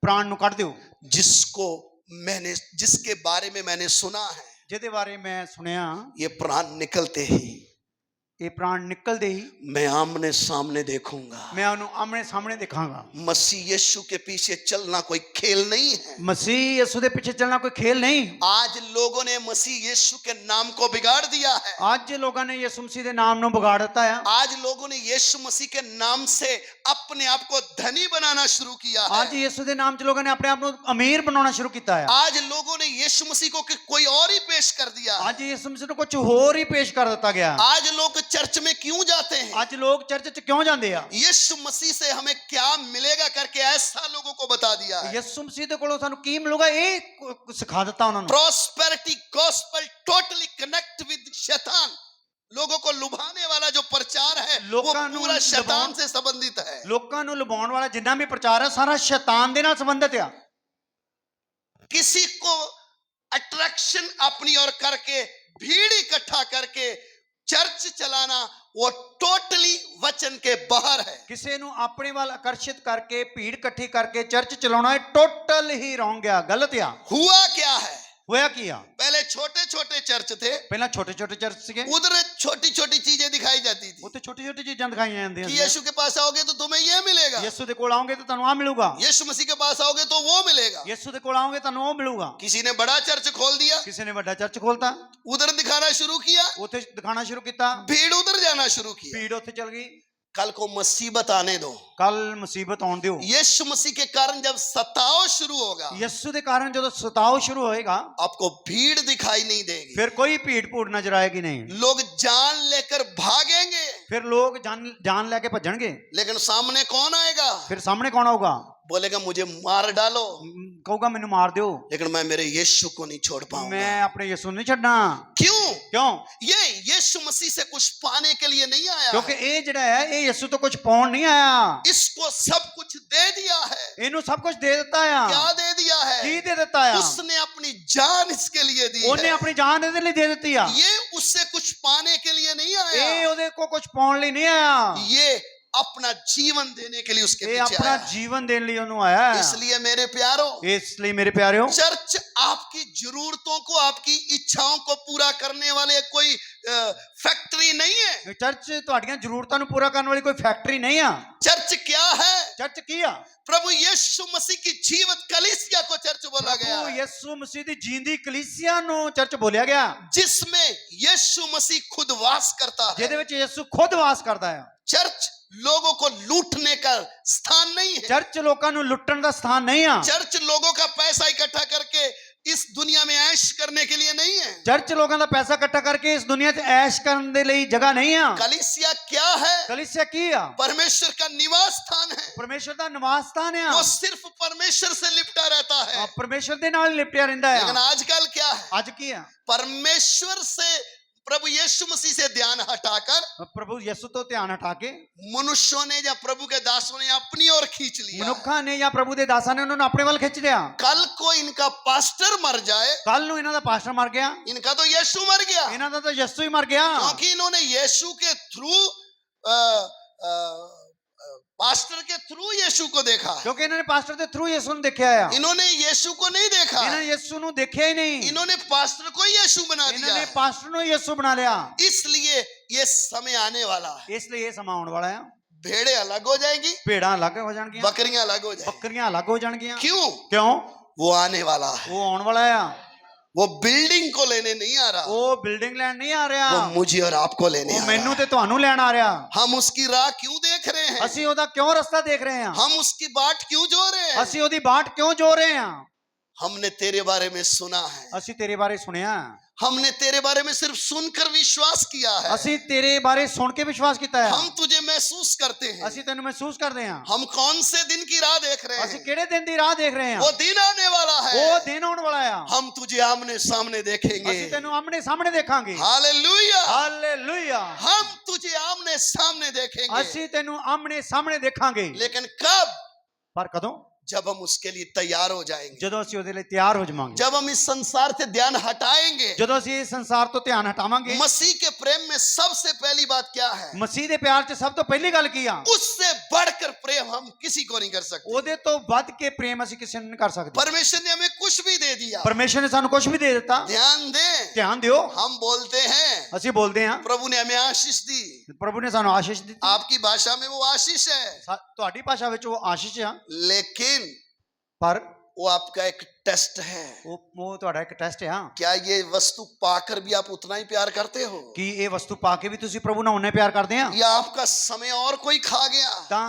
ਪ੍ਰਾਣ ਨੂੰ ਕੱਢ ਦਿਓ, जिसके बारे में मैंने सुना है, ਜਿਹਦੇ ਬਾਰੇ ਮੈਂ ਸੁਣਿਆ, ये प्राण निकलते ही ਇਹ ਪ੍ਰਾਣ ਨਿਕਲਦੇ ਹੀ मैं आमने सामने देखूंगा। ਮੈਂ ਉਹਨੂੰ ਆਮਣੇ ਸਾਹਮਣੇ ਦੇਖਾਂਗਾ। मसीह यीशु के पीछे चलना कोई खेल नहीं है। ਮਸੀਹ ਯਿਸੂ ਦੇ ਪਿੱਛੇ ਚੱਲਣਾ ਕੋਈ ਖੇਲ ਨਹੀਂ। आज लोगों ने मसीह यीशु के नाम को बिगाड़ दिया है। ਅੱਜ ਲੋਕਾਂ ਨੇ ਯਿਸੂ ਮਸੀਹ ਦੇ ਨਾਮ ਨੂੰ ਵਿਗਾੜ ਦਿੱਤਾ ਆ। आज लोगों ने यीशु मसीह के नाम से अपने आप को धनी बनाना शुरू किया ਅੱਜ है। ਯਿਸੂ ਦੇ ਨਾਮ 'ਚ ਲੋਕਾਂ ਨੇ ਆਪਣੇ ਆਪ ਨੂੰ ਅਮੀਰ ਬਣਾਉਣਾ ਸ਼ੁਰੂ ਕੀਤਾ ਆ। आज लोगों ने यीशु मसीह को कोई और ही पेश कर दिया है। ਅੱਜ ਯਿਸੂ ਮਸੀਹ ਨੂੰ ਕੁਝ ਹੋਰ ਹੀ ਪੇਸ਼ ਕਰ ਦਿੱਤਾ ਗਿਆ। आज लोग चर्च में क्यों जाते हैं? ਅੱਜ ਲੋਕ ਚਰਚ 'ਚ ਕਿਉਂ ਜਾਂਦੇ ਆ? यीशु मसीह से हमें क्या मिलेगा करके ऐसा लोगों को बता दिया है। ਯਿਸੂ ਮਸੀਹ ਦੇ ਕੋਲੋਂ ਸਾਨੂੰ ਕੀ ਮਿਲੂਗਾ ਇਹ ਸਿਖਾ ਦਿੱਤਾ ਉਹਨਾਂ ਨੂੰ। Prosperity gospel totally connect with शैतान। लोगों को लुभाने वाला जो प्रचार है वो लोकां नूं पूरा शैतान लुभाउण- से संबंधित है। ਲੋਕਾਂ ਨੂੰ ਲੁਭਾਉਣ ਵਾਲਾ ਜਿੰਨਾ ਵੀ ਪ੍ਰਚਾਰ ਹੈ ਸਾਰਾ ਸ਼ੈਤਾਨ ਦੇ ਨਾਲ ਸੰਬੰਧਿਤ ਆ। किसी को अट्रैक्शन अपनी ओर करके भीड़ इकट्ठा करके चर्च चलाना वो टोटली वचन के बाहर है। ਕਿਸੇ ਨੂੰ ਆਪਣੇ ਵੱਲ ਆਕਰਸ਼ਿਤ ਕਰਕੇ ਭੀੜ ਇਕੱਠੀ ਕਰਕੇ ਚਰਚ ਚਲਾਉਣਾ ਇਹ ਟੋਟਲ ਹੀ ਰੋਂਗ ਆ, ਗਲਤ ਆ। हुआ क्या है? ਹੋਇਆ ਕੀ ਆ? पहले छोटे छोटे चर्च थे, ਪਹਿਲਾਂ ਛੋਟੇ ਛੋਟੇ ਚਰਚ ਸੀਗੇ, उधर छोटी छोटी चीजें दिखाई जाती थी ਉੱਥੇ ਛੋਟੀ ਛੋਟੀ ਚੀਜ਼ਾਂ ਦਿਖਾਈਆਂ ਜਾਂਦੀਆਂ कि ਸੀ। यीशु के पास आओगे तो तुम्हें ये मिलेगा, ਯਿਸੂ ਦੇ ਕੋਲ ਆਓਗੇ ਤਾਂ ਤੁਹਾਨੂੰ ਆ ਮਿਲੂਗਾ, यीशु मसीह के पास आओगे तो वो मिलेगा। ਯਿਸੂ ਦੇ ਕੋਲ ਆਓਗੇ ਤੁਹਾਨੂੰ ਉਹ ਮਿਲੂਗਾ। किसी ने बड़ा चर्च खोल दिया, ਕਿਸੇ ਨੇ ਵੱਡਾ ਚਰਚ ਖੋਲਤਾ, उधर दिखाना शुरू किया, ਉੱਥੇ ਦਿਖਾਣਾ ਸ਼ੁਰੂ ਕੀਤਾ, भीड़ उधर जाना शुरू किया। ਭੀੜ ਉੱਥੇ ਚਲ ਗਈ। कल को मुसीबत आने दो, ਕੱਲ ਮੁਸੀਬਤ ਆਉਣ ਦਿਓ। यीशु मसीह के कारण जब सताव शुरू होगा, ਯਿਸੂ ਦੇ ਕਾਰਨ ਜਦੋਂ ਸਤਾਓ ਸ਼ੁਰੂ ਹੋਏਗਾ आपको भीड़ दिखाई नहीं देगी। ਫਿਰ ਕੋਈ ਭੀੜ ਭੂੜ ਨਜ਼ਰ ਆਏਗੀ ਨਹੀਂ। लोग जान लेकर भागेंगे, ਫਿਰ ਲੋਕ ਜਾਨ ਲੈ ਕੇ ਭੱਜਣਗੇ। लेकिन सामने कौन आएगा? ਫਿਰ ਸਾਹਮਣੇ ਕੌਣ ਆਊਗਾ? बोलेगा मुझे मार डालो, ਕਹੂਗਾ ਮੈਨੂੰ ਮਾਰ ਦਿਓ, लेकिन मैं मेरे यीशु को नहीं छोड़ पाऊंगा। ਮੈਂ ਆਪਣੇ ਯਿਸੂ ਨੂੰ ਨਹੀਂ ਛੱਡਣਾ। क्यों? ਕਿਉਂ? ये यीशु मसीह से कुछ पाने के लिए नहीं आया ਕਿਉਂਕਿ है। ਇਹ ਜਿਹੜਾ ਹੈ ਇਹ ਯਿਸੂ ਤੋਂ ਕੁਝ ਪਾਉਣ ਨਹੀਂ ਆਇਆ, इसको सब कुछ दे दिया है। ਇਹਨੂੰ ਸਭ ਕੁਝ ਦੇ ਦਿੱਤਾ ਆ। क्या दे दिया ਕੀ है? ਦੇ ਦਿੱਤਾ ਆ? उसने अपनी जान इसके लिए दी ਉਹਨੇ है। ਆਪਣੀ ਜਾਨ ਇਹਦੇ ਲਈ ਦੇ ਦਿੱਤੀ ਆ। ये उससे कुछ पाने के लिए नहीं ਇਹ आया, ਉਹਦੇ ਕੋਲ ਕੁਝ ਪਾਉਣ ਲਈ ਨਹੀਂ ਆਇਆ, ये अपना जीवन देने के लिए उसके ਇਹ पीछे ਆਪਣਾ आया है। ਜੀਵਨ ਦੇਣ ਲਈ ਉਹਨੂੰ ਆਇਆ ਹੈ। इसलिए मेरे प्यारों, ਇਸ ਲਈ ਮੇਰੇ ਪਿਆਰਿਓ, चर्च आपकी जरूरतों को, आपकी इच्छाओं को पूरा करने वाले कोई फैक्ट्री नहीं है। ਚਰਚ ਤੁਹਾਡੀਆਂ ਜ਼ਰੂਰਤਾਂ ਨੂੰ ਪੂਰਾ ਕਰਨ ਵਾਲੀ ਕੋਈ ਫੈਕਟਰੀ ਨਹੀਂ ਆ। चर्च क्या है? ਚਰਚ ਕੀ ਆ? प्रभु यीशु मसीह की जीवित कलीसिया को चर्च बोला गया ਪ੍ਰਭੂ है, ਯਿਸੂ ਮਸੀਹ ਦੀ ਜੀਂਦੀ ਕਲੀਸਿਆ ਨੂੰ ਚਰਚ ਬੋਲਿਆ ਗਿਆ, जिसमें यीशु मसीह खुद वास करता है। ਜਿਹਦੇ ਵਿੱਚ ਯਿਸੂ ਖੁਦ ਵਾਸ ਕਰਦਾ ਆ। चर्च लोगों को लूटने का स्थान नहीं है। ਚਰਚ ਲੋਕਾਂ ਨੂੰ ਲੁੱਟਣ ਦਾ ਸਥਾਨ ਨਹੀਂ ਆ। चर्च लोगों का पैसा इकट्ठा करके इस दुनिया में ऐश करने के लिए नहीं है। ਚਰਚ ਲੋਕਾਂ ਦਾ ਪੈਸਾ ਇਕੱਠਾ ਕਰਕੇ ਇਸ ਦੁਨੀਆ 'ਚ ਐਸ਼ ਕਰਨ ਦੇ ਲਈ ਜਗ੍ਹਾ ਨਹੀਂ ਆ। कलीसिया क्या है? ਕਲੀਸਿਆ ਕੀ ਆ? परमेश्वर का निवास स्थान है। ਪਰਮੇਸ਼ਰ ਦਾ ਨਿਵਾਸ ਸਥਾਨ ਆ। वो सिर्फ परमेश्वर से लिपटा रहता है। ਪਰਮੇਸ਼ਰ ਦੇ ਨਾਲ ਹੀ ਲਿਪਟਿਆ ਰਹਿੰਦਾ लेकिन ਆ। आजकल क्या है? ਅੱਜ ਕੀ ਆ? परमेश्वर से, प्रभु यीशु मसीह से ध्यान हटाकर ਪ੍ਰਭੂ ਯਿਸੂ ਤੋਂ ਧਿਆਨ ਹਟਾ ਕੇ मनुष्यों ने या प्रभु के दासों ने अपनी ओर खींच लिया। ਮਨੁੱਖਾਂ ਨੇ ਜਾਂ ਪ੍ਰਭੂ ਦੇ ਦਾਸਾਂ ਨੇ ਉਹਨਾਂ ਨੂੰ ਆਪਣੇ ਵੱਲ ਖਿੱਚ ਲਿਆ। कल को इनका पास्टर मर जाए, ਕੱਲ ਨੂੰ ਇਹਨਾਂ ਦਾ ਪਾਸਟਰ ਮਰ ਗਿਆ, इनका तो यीशु मर गया, ਇਹਨਾਂ ਦਾ ਤਾਂ ਯਿਸੂ ਹੀ ਮਰ ਗਿਆ। क्योंकि इन्होंने यीशु के थ्रू पास्टर के थ्रू यीशु को देखा है। ਕਿਉਂਕਿ ਇਹਨਾਂ ਨੇ ਪਾਸਟਰ ਦੇ ਥਰੂ ਯਿਸੂ ਨੂੰ ਦੇਖਿਆ ਆ। इन्होंने यीशु को नहीं देखा, ਇਹਨਾਂ ਨੇ ਯਿਸੂ ਨੂੰ ਦੇਖਿਆ ਹੀ ਨਹੀਂ। इन्होंने पास्टर को यीशु बना ਇਹਨਾਂ दिया ਨੇ है। ਪਾਸਟਰ ਨੂੰ ਯਿਸੂ ਬਣਾ ਲਿਆ। इसलिए ये समय आने वाला है, ਇਸ ਲਈ ਇਹ ਸਮਾਂ ਆਉਣ ਵਾਲਾ ਆ। भेड़े अलग हो जाएंगी, ਭੇਡਾਂ ਅਲੱਗ ਹੋ ਜਾਣਗੀਆਂ, बकरियां अलग हो जाएंगी। ਬੱਕਰੀਆਂ ਅਲੱਗ ਹੋ ਜਾਣਗੀਆਂ। क्यों? ਕਿਉਂ? वो आने वाला है। ਉਹ ਆਉਣ ਵਾਲਾ ਆ। वो बिल्डिंग को लेने नहीं आ रहा, ਉਹ ਬਿਲਡਿੰਗ ਲੈਣ ਨਹੀਂ ਆ ਰਿਹਾ, वो मुझे और आपको लेने ਉਹ आ रहा ਮੈਨੂੰ है। ਤੇ ਤੁਹਾਨੂੰ ਲੈਣ ਆ ਰਿਹਾ। हम उसकी राह क्यों देख रहे हैं? ਅਸੀਂ ਉਹਦਾ ਕਿਉਂ ਰਸਤਾ ਦੇਖ ਰਹੇ ਹਾਂ? हम उसकी बाट क्यों जो रहे हैं? ਅਸੀਂ ਉਹਦੀ ਬਾਟ ਕਿਉਂ ਜੋ ਰਹੇ ਹਾਂ? हमने तेरे बारे में सुना है, ਅਸੀਂ ਤੇਰੇ ਬਾਰੇ ਸੁਣਿਆ, हमने तेरे बारे में सिर्फ सुनकर विश्वास किया है। ਅਸੀਂ ਤੇਰੇ ਬਾਰੇ ਸੁਣ ਕੇ ਵਿਸ਼ਵਾਸ ਕੀਤਾ ਹੈ। हम तुझे महसूस करते हैं। ਅਸੀਂ ਤੈਨੂੰ ਮਹਿਸੂਸ ਕਰਦੇ ਹਾਂ। हम कौन से दिन की राह देख रहे ਅਸੀਂ हैं? ਕਿਹੜੇ ਦਿਨ ਦੀ ਰਾਹ ਦੇਖ ਰਹੇ ਹਾਂ? वो दिन आने वाला है, ਉਹ ਦਿਨ ਆਉਣ ਵਾਲਾ ਆ। हम तुझे आमने सामने देखेंगे। ਅਸੀਂ ਤੈਨੂੰ ਆਮਣੇ ਸਾਹਮਣੇ ਦੇਖਾਂਗੇ। Hallelujah, hallelujah. हम तुझे आमने सामने देखेंगे। ਅਸੀਂ ਤੈਨੂੰ ਆਮਣੇ ਸਾਹਮਣੇ ਦੇਖਾਂਗੇ। लेकिन कब? ਪਰ ਕਦੋਂ? जब हम उसके लिए तैयार हो जाएंगे, ਜਦੋਂ ਅਸੀਂ ਉਹਦੇ ਲਈ ਤਿਆਰ ਹੋ ਜਾਵਾਂਗੇ, जब हम इस संसार से ध्यान हटाएंगे। ਜਦੋਂ ਅਸੀਂ ਇਸ ਸੰਸਾਰ ਤੋਂ ਧਿਆਨ ਹਟਾਵਾਂਗੇ। मसीह के प्रेम में सबसे पहली बात क्या है? ਮਸੀਹ ਦੇ ਪਿਆਰ 'ਚ ਸਭ ਤੋਂ ਪਹਿਲੀ ਗੱਲ ਕੀ ਆ? उससे बढ़कर प्रेम हम किसी को नहीं कर सकते। ਉਹਦੇ ਤੋਂ ਵੱਧ ਕੇ ਪ੍ਰੇਮ ਅਸੀਂ ਕਿਸੇ ਨੂੰ ਨਹੀਂ ਕਰ ਸਕਦੇ। परमेश्वर ने हमें कुछ भी दे दिया। ਪਰਮੇਸ਼ਰ ਨੇ ਸਾਨੂੰ ਕੁਝ ਵੀ ਦੇ ਦਿੱਤਾ। ध्यान दें, ਧਿਆਨ ਦਿਓ, हम बोलते हैं ਅਸੀਂ ਬੋਲਦੇ ਹਾਂ प्रभु ने हमें आशीष दी। ਪ੍ਰਭੂ ਨੇ ਸਾਨੂੰ ਆਸ਼ੀਸ਼ ਦਿੱਤੀ। आपकी भाषा में वो आशीष है, ਤੁਹਾਡੀ ਭਾਸ਼ਾ ਵਿੱਚ ਉਹ ਆਸ਼ੀਸ਼ ਆ, लेकिन ਪਰ वो आपका एक टेस्ट है। ਉਹ ਤੁਹਾਡਾ ਇੱਕ ਟੈਸਟ ਆ क्या ये वस्तु पाकर भी आप उतना ही प्यार करते हो, ਕਿ ਇਹ ਵਸਤੂ ਪਾ ਕੇ ਵੀ ਤੁਸੀਂ ਪ੍ਰਭੂ ਨਾਲ ਉਹਨੇ ਪਿਆਰ ਕਰਦੇ ਆ, या आपका समय और कोई खा गया, ਤਾਂ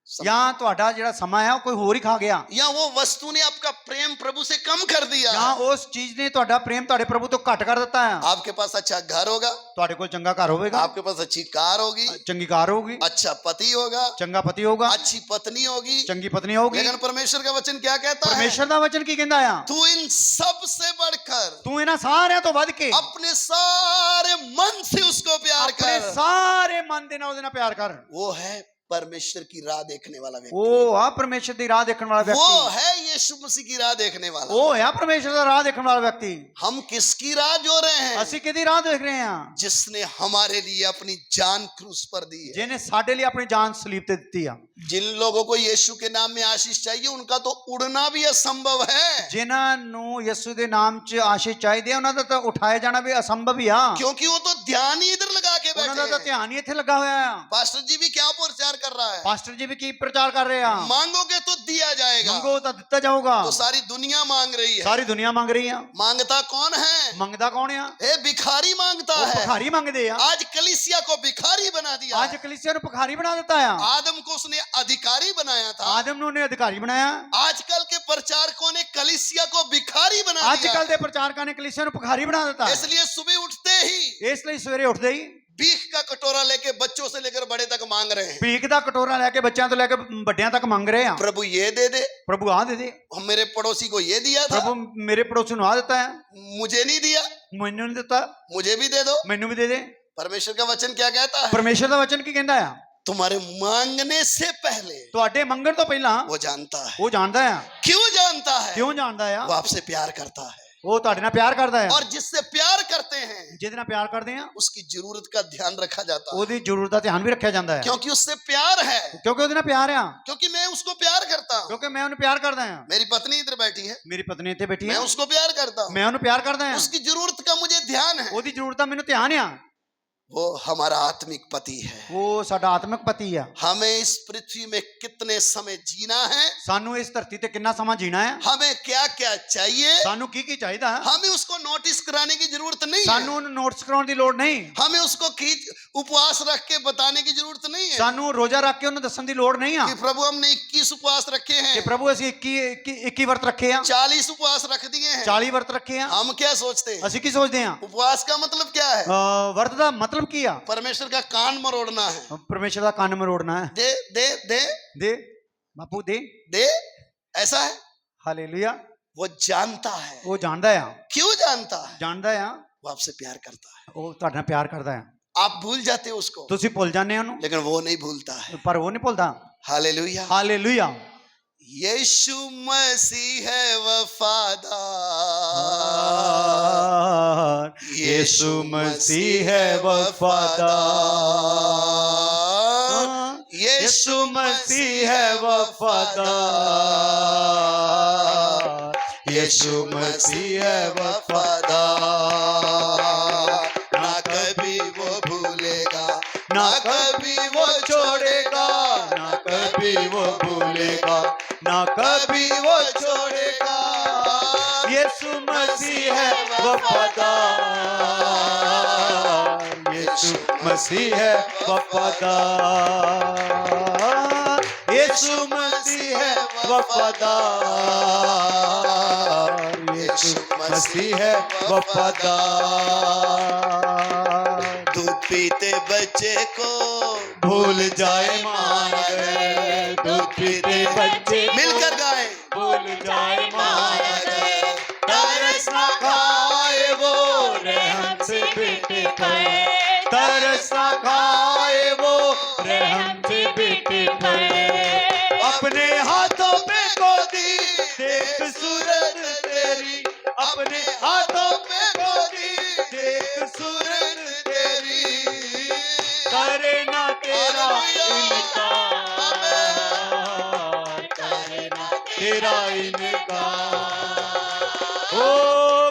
ਜਾਂ ਤੁਹਾਡਾ ਜਿਹੜਾ ਸਮਾਂ ਹੈ ਉਹ ਕੋਈ ਹੋਰ ਹੀ ਖਾ ਗਿਆ, या वो वस्तु ने आपका प्रेम प्रभु से कम कर दिया। ਜਾਂ ਉਸ ਚੀਜ਼ ਨੇ ਤੁਹਾਡਾ ਪ੍ਰੇਮ ਤੁਹਾਡੇ ਪ੍ਰਭੂ ਤੋਂ ਘੱਟ ਕਰ ਦਿੱਤਾ ਆ। आपके पास अच्छा घर होगा, ਤੁਹਾਡੇ ਕੋਲ ਚੰਗਾ ਘਰ ਹੋਵੇਗਾ, आपके पास अच्छी कार होगी, ਚੰਗੀ ਕਾਰ ਹੋਊਗੀ, अच्छा पति होगा, ਚੰਗਾ ਪਤੀ ਹੋਊਗਾ, अच्छी पत्नी होगी। ਚੰਗੀ ਪਤਨੀ ਹੋਊਗੀ। लेकिन परमेश्वर का वचन क्या कहता है? ਪਰਮੇਸ਼ਰ ਦਾ ਵਚਨ ਕੀ ਕਹਿੰਦਾ ਆ? तू इन सब से बढ़कर ਤੂੰ ਇਹਨਾਂ ਸਾਰਿਆਂ ਤੋਂ ਵੱਧ ਕੇ अपने सारे मन से उसको प्यार ਆਪਣੇ कर। ਸਾਰੇ ਮਨ ਦੇ ਨਾਲ ਉਹਦੇ ਨਾਲ ਪਿਆਰ ਕਰ। वो है परमेश्वर की राह देखने वाला व्यक्ति, ਉਹ ਆ ਪਰਮੇਸ਼ਰ ਦੀ ਰਾਹ ਦੇਖਣ ਵਾਲਾ वो ਵਿਅਕਤੀ, है यीशु मसीह की राह देखने वाला। ਉਹ ਆ ਪਰਮੇਸ਼ਰ ਦਾ ਰਾਹ ਦੇਖਣ ਵਾਲਾ ਵਿਅਕਤੀ। हम किसकी राह जो रहे हैं? ਅਸੀਂ ਕਿਹਦੀ ਰਾਹ ਦੇਖ ਰਹੇ ਹਾਂ? जिसने हमारे लिए अपनी जान क्रूस पर दी है। ਜਿਹਨੇ ਸਾਡੇ ਲਈ ਆਪਣੀ ਜਾਨ ਸਲੀਬ ਤੇ ਦਿੱਤੀ ਆ। जिन लोगों को यीशु के नाम में आशीष चाहिए, उनका तो उड़ना भी असंभव है, ਜਿਨ੍ਹਾਂ ਨੂੰ ਯਿਸੂ ਦੇ ਨਾਮ 'ਚ ਆਸ਼ੀਸ਼ ਚਾਹੀਦੀ ਆ, ਉਹਨਾਂ ਦਾ ਤਾਂ ਉਠਾਇਆ ਜਾਣਾ ਵੀ ਅਸੰਭਵ ਹੀ ਆ। क्योंकि वो तो ध्यान ही इधर लगा के ਉਹਨਾਂ ਦਾ ਤਾਂ बैठे हैं। ਧਿਆਨ ਹੀ ਇੱਥੇ ਲੱਗਾ ਹੋਇਆ ਆ। पास्टर जी भी क्या प्रचार कर रहा है? ਪਾਸਟਰ ਜੀ ਵੀ ਕੀ ਪ੍ਰਚਾਰ ਕਰ ਰਹੇ ਆ? मांगोगे तो दिया जाएगा। ਮੰਗੋ ਤਾਂ ਦਿੱਤਾ ਜਾਊਗਾ। तो सारी दुनिया मांग रही है। ਸਾਰੀ ਦੁਨੀਆ ਮੰਗ ਰਹੀ ਆ। मांगता कौन है? ਮੰਗਦਾ ਕੌਣ ਆ? ए भिखारी मांगता ਉਹ है। ਭਿਖਾਰੀ ਮੰਗਦੇ ਆ। आज कलीसिया को भिखारी बना दिया ਅੱਜ है। ਕਲੀਸਿਆ ਨੂੰ ਭਿਖਾਰੀ ਬਣਾ ਦਿੱਤਾ ਆ। आदम को उसने अधिकारी बनाया था। ਆਦਮ ਨੂੰ ਉਹਨੇ ਅਧਿਕਾਰੀ ਬਣਾਇਆ। आजकल के प्रचारकों ने कलीसिया को भिखारी बना ਅੱਜ दिया ਕੱਲ है। ਦੇ ਪ੍ਰਚਾਰਕਾਂ ਨੇ ਕਲੀਸਿਆ ਨੂੰ ਭਿਖਾਰੀ ਬਣਾ ਦਿੱਤਾ। इसलिए सुबह उठते ही ਇਸ ਲਈ ਸਵੇਰੇ ਉੱਠਦੇ ਹੀ भीख का कटोरा लेके बच्चों से लेकर बड़े तक मांग रहे हैं। ਭੀਖ ਦਾ ਕਟੋਰਾ ਲੈ ਕੇ ਬੱਚਿਆਂ ਤੋਂ ਲੈ ਕੇ ਵੱਡਿਆਂ ਤੱਕ ਮੰਗ ਰਹੇ ਆ। प्रभु ये दे दे, ਪ੍ਰਭੂ ਆ ਦੇ ਦੇ, हम मेरे पड़ोसी को ये दिया था, ਪ੍ਰਭੂ ਮੇਰੇ ਪੜੋਸੀ ਨੂੰ ਆ ਦਿੱਤਾ ਹੈ, मुझे नहीं दिया, ਮੈਨੂੰ ਨਹੀਂ ਦਿੱਤਾ, मुझे भी दे दो। ਮੈਨੂੰ ਵੀ ਦੇ ਦੇ। परमेश्वर का वचन क्या कहता है? ਪਰਮੇਸ਼ਰ ਦਾ ਵਚਨ ਕੀ ਕਹਿੰਦਾ ਆ? तुम्हारे मांगने से पहले ਤੁਹਾਡੇ ਮੰਗਣ ਤੋਂ ਪਹਿਲਾਂ वो जानता है। ਉਹ ਜਾਣਦਾ ਆ। क्यों जानता है? ਕਿਉਂ ਜਾਣਦਾ वो ਆ? आपसे प्यार करता है, ਉਹ ਤੁਹਾਡੇ ਨਾਲ ਪਿਆਰ ਕਰਦਾ ਆ। और जिससे प्यार करते हैं ਜਿਹਦੇ ਨਾਲ ਪਿਆਰ ਕਰਦੇ ਆ उसकी जरूरत का ध्यान रखा जाता है, ਉਹਦੀ ਜ਼ਰੂਰਤ ਦਾ ਧਿਆਨ ਵੀ ਰੱਖਿਆ ਜਾਂਦਾ ਹੈ। क्योंकि उससे प्यार है, ਕਿਉਂਕਿ ਉਹਦੇ ਨਾਲ ਪਿਆਰ ਆ, क्योंकि मैं उसको प्यार करता हूँ। ਕਿਉਂਕਿ ਮੈਂ ਉਹਨੂੰ ਪਿਆਰ ਕਰਦਾ ਆ। मेरी पत्नी इधर बैठी है, ਮੇਰੀ ਪਤਨੀ ਇੱਥੇ ਬੈਠੀ मैं ਹੈ, उसको प्यार करता हूँ। ਮੈਂ ਉਹਨੂੰ ਪਿਆਰ ਕਰਦਾ ਆ। उसकी जरूरत का मुझे ध्यान है। ਉਹਦੀ ਜ਼ਰੂਰਤ ਦਾ ਮੈਨੂੰ ਧਿਆਨ ਆ। वो हमारा आत्मिक पति है। वो साडा आत्मिक पति है। हमें इस पृथ्वी में कितने समय जीना है, सानू इस धरती ते कितना समा जीना है, हमें क्या क्या चाहिए, सानू की चाहिदा है, हमें उसको नोटिस कराने की जरूरत नहीं है। सानू नोट्स कराउण दी लोड़ नहीं, हमें उसको खींच उपवास रख के बताने की जरूरत नहीं है सानू रोजा रख के उन्हें दसन दी लोड़ नहीं कि है प्रभु हमने 21 उपवास रखे कि हैं, प्रभु ਅਸੀਂ 21 व्रत रखे हैं, 40 उपवास रख दिए हैं। 40 व्रत रखे हैं। हम क्या सोचते हैं? ਅਸੀਂ ਕੀ ਸੋਚਦੇ ਹਾਂ? उपवास का मतलब क्या है? ਵਰਤ ਦਾ ਮਤਲਬ ਕੀ ਆ? परमेश्वर का कान मरोड़ना है। परमेश्वर ਦਾ ਕੰਨ ਮਰੋੜਨਾ ਹੈ। दे दे दे ਦੇ ਬਾਪੂ ਦੇ, दे, ऐसा है। ਹਾਲੇਲੂਇਆ। वो जानता है। ਉਹ ਜਾਣਦਾ ਆ, क्यों जानता है? ਜਾਣਦਾ ਆ, वो आपसे प्यार करता है। ਉਹ ਤੁਹਾਡੇ ਨਾਲ ਪਿਆਰ ਕਰਦਾ ਆ। आप भूल जाते हो उसको, ਤੁਸੀਂ ਭੁੱਲ ਜਾਂਦੇ ਹੋ ਉਹਨੂੰ, लेकिन वो नहीं भूलता है। ਪਰ ਉਹ ਨਹੀਂ ਭੁੱਲਦਾ। हालेलुया। ਹਾਲੇਲੂਇਆ। यीशु मसीह है वफादार, यीशु मसीह है वफादार, यीशु मसीह है वफादार, यीशु मसीह है वफादार। ना कभी वो भूलेगा, ना कभी वो छोड़ेगा, ना कभी वो भूलेगा, ना कभी वो छोड़ेगा। यीशु मसीह है वफादार, यीशु मसीह है वफादार, यीशु मसीह है वफादार, यीशु मसीह है वफादार। दूध पीते बच्चे को भूल जाए माँ अगर, दूध पीते बच्चे को मिलकर गाए, भूल जाए माँ अगर, तरस ना खाए वो रहम से बेटे पर, तरस ना खाए वो रहम से बेटे पर। अपने हाथों पे गोदी देख सूरत तेरी, अपने हाथों पे गोदी देख सूरत तेरी, करे ना तेरा इनकार, करे ना तेरा इनकार, ओ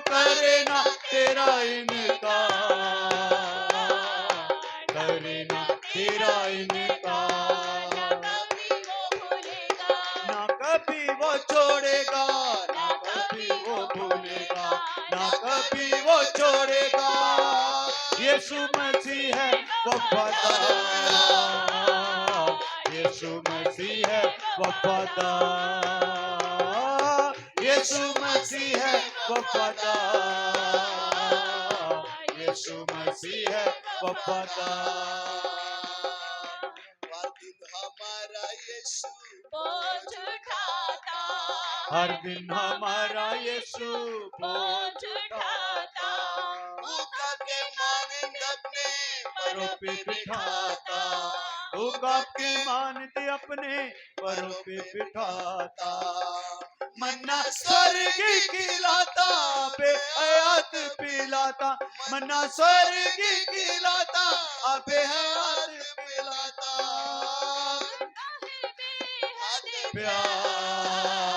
करे ना तेरा इनकार, करे ना तेरा इनकार। ना कभी वो छोड़ेगा, ना कभी वो भूलेगा, ना कभी वो छोड़ेगा। यीशु मसीह है वफादार, यीशु मसीह है वफादार, यीशु मसीह है वफादार, यीशु मसीह है वफादार। हर दिन हमारा यीशु बोझ उठाता, हर दिन हमारा यीशु बोझ उठाता, भूखा के मानंद अपने परों पे बिठाता, भूख आपके मानते अपने परों पे बिठाता, मन्ना स्वर्ग खिलाता, बेहयात पिलाता, मन्ना स्वर्ग खिलाता, बेहयात पिलाता। प्यार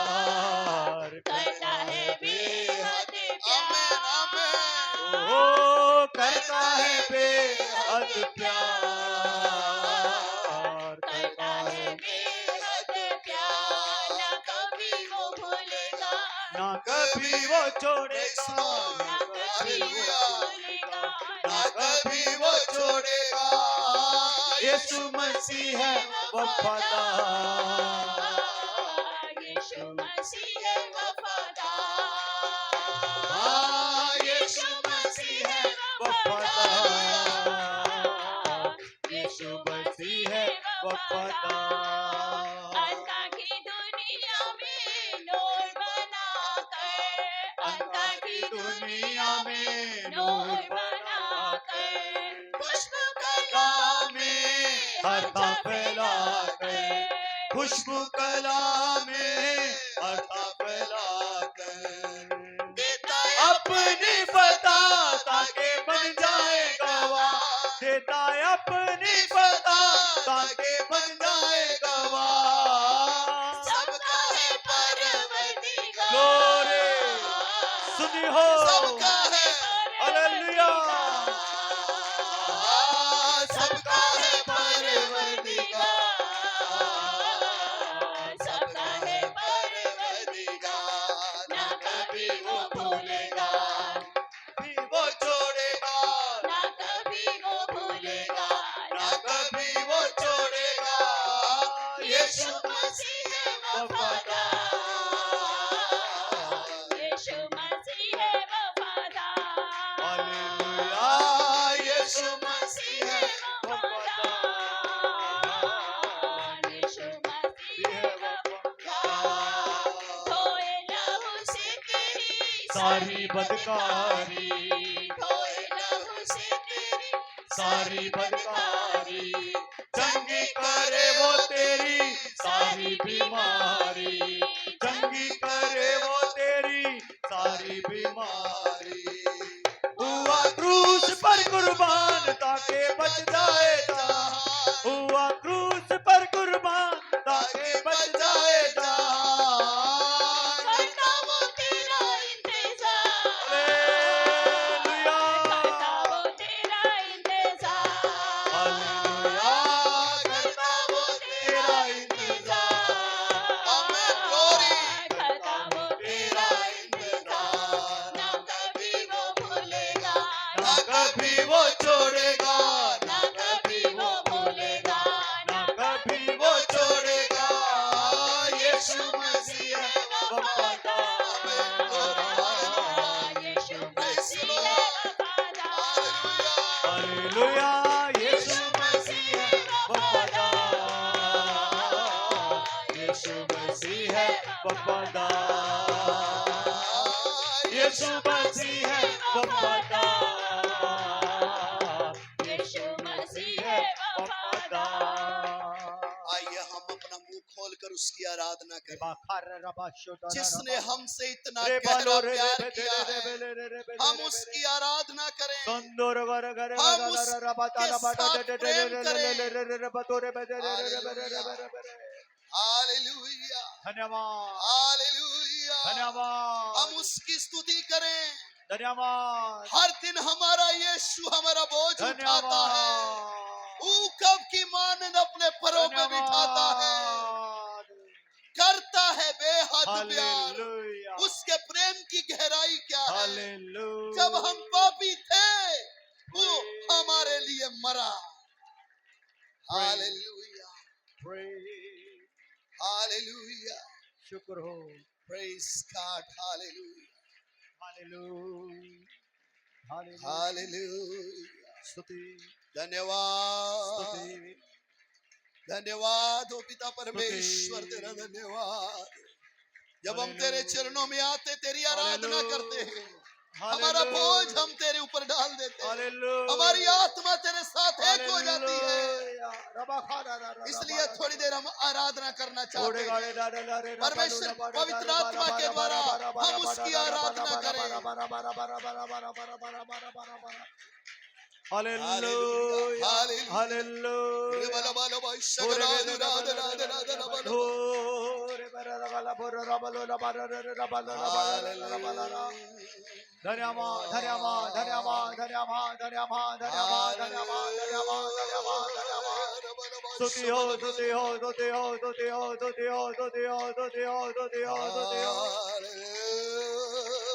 करता है बेहद आमेन आमेन। ओ करता है बेहद प्यार, करता है बेहद प्यार, ना कभी वो भूलेगा, ना कभी वो छोड़ेगा, ना कभी वो भूलेगा, ना कभी वो छोड़ेगा। यीशु मसीह है वफादार, यीशु मसीह है वफादार, हाँ यीशु मसीह है वफादार, यीशु मसीह है वफादार। अंधा की दुनिया में नूर बनाकर, अंधा की दुनिया में नूर बनाकर, खुशबू कला में हरता फैला कर, खुशबू कला में हरता फैला कर, देता है अपनी फता ताकि बन जाए गवाह, देता है अपनी फता ताकि बन जाए गवाह। सबका है परवरदिगार, ग्लोरी सुनी हो, सबका है हालेलुया। वफादार। यीशु मसीह है वफादार। हालेलुया, यीशु मसीह है वफादार। यीशु मसीह है वफादार। धोए लहू से तेरी सारी बदकारी, धोए लहू से तेरी सारी बदकारी, चंगी करे वो तेरी सारी बीमारी, चंगी करे वो तेरी सारी बीमारी। हुआ क्रूस पर कुर्बान ताके बच जाए जहां, हुआ क्रूस पर कुर्बान ताके बच जाए जहां। करता वो तेरा इंतजार। हालेलुया, करता वो तेरा इंतजार। हालेलुया, करता वो तेरा इंतजार। आमेन, ग्लोरी। करता वो तेरा इंतजार। ना कभी वो भूलेगा, ना कभी वो छोड़ेगा, ना कभी वो भूलेगा, ना कभी वो छोड़ेगा। यीशु मसीह है वफादार। यीशु मसीह है वफादार। हालेलुया, यीशु मसीह है वफादार। यीशु मसीह है वफादार। यीशु मसीह है वफादार। यीशु मसीह है वफादार। आइए हम अपना मुंह खोलकर उसकी आराधना करें, जिसने हमसे इतना गहरा प्यार किया है। हम उसकी आराधना करें, हम उसके साथ प्रेम करें। हालेलुया, धन्यवाद, हालेलुया। धन्यवाद, हम उसकी स्तुति करें। धन्यवाद, हर दिन हमारा यीशु हमारा बोझ उठाता है। धन्यवाद, कब की मानद अपने परों पे बिठाता है, करता है बेहद प्यार। हालेलुया, उसके प्रेम की गहराई क्या है। हालेलुया। जब हम पापी थे वो हमारे लिए मरा। हालेलुया, Praise, हालेलुया, शुक्र हो, praise God, hallelujah, hallelujah, hallelujah, hallelujah. स्तुति, धन्यवाद, स्तुति, धन्यवाद हो पिता परमेश्वर, तेरा धन्यवाद। जब हम तेरे चरणों में आते तेरी आराधना करते हैं, हमारा बोझ हम तेरे ऊपर डाल देते हैं। हमारी आत्मा तेरे साथ एक हो जाती है। इसलिए थोड़ी देर हम आराधना करना चाहते हैं। परमेश्वर पवित्र आत्मा के द्वारा हम उसकी आराधना करें। हालेलुया, हालेलुया, धन्यवाद, धन्यवाद, धन्यवाद, धन्यवाद, धन्यवाद, धन्यवाद, धन्यवाद, धन्यवाद, धन्यवाद, धन्यवाद। स्तुति हो, स्तुति हो, स्तुति हो, स्तुति हो, स्तुति हो, स्तुति हो, स्तुति हो, स्तुति हो, स्तुति हो।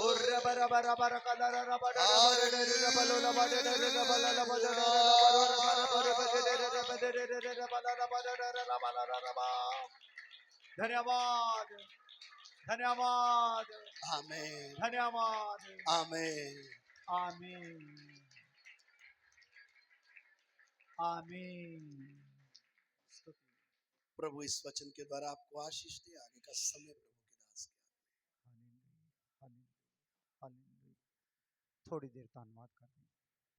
उर्रे बरा बरा बरा कला रा रा बरा रा बरा रा रा बलो ला बरा रा रा बला ला बरा रा रा बलो रा बरा बरा बरा रा रा बरा रा रा रा बला ला बरा रा रा बला रा रा बा। धन्यवाद, धन्यवाद, आमीन, धन्यवाद, आमीन, आमीन, आमीन। प्रभु इस वचन के द्वारा आपको आशीष दे। आगे का समय प्रभु के दास के हालेलुया, हालेलुया, हालेलुया। थोड़ी देर धन्यवाद करें।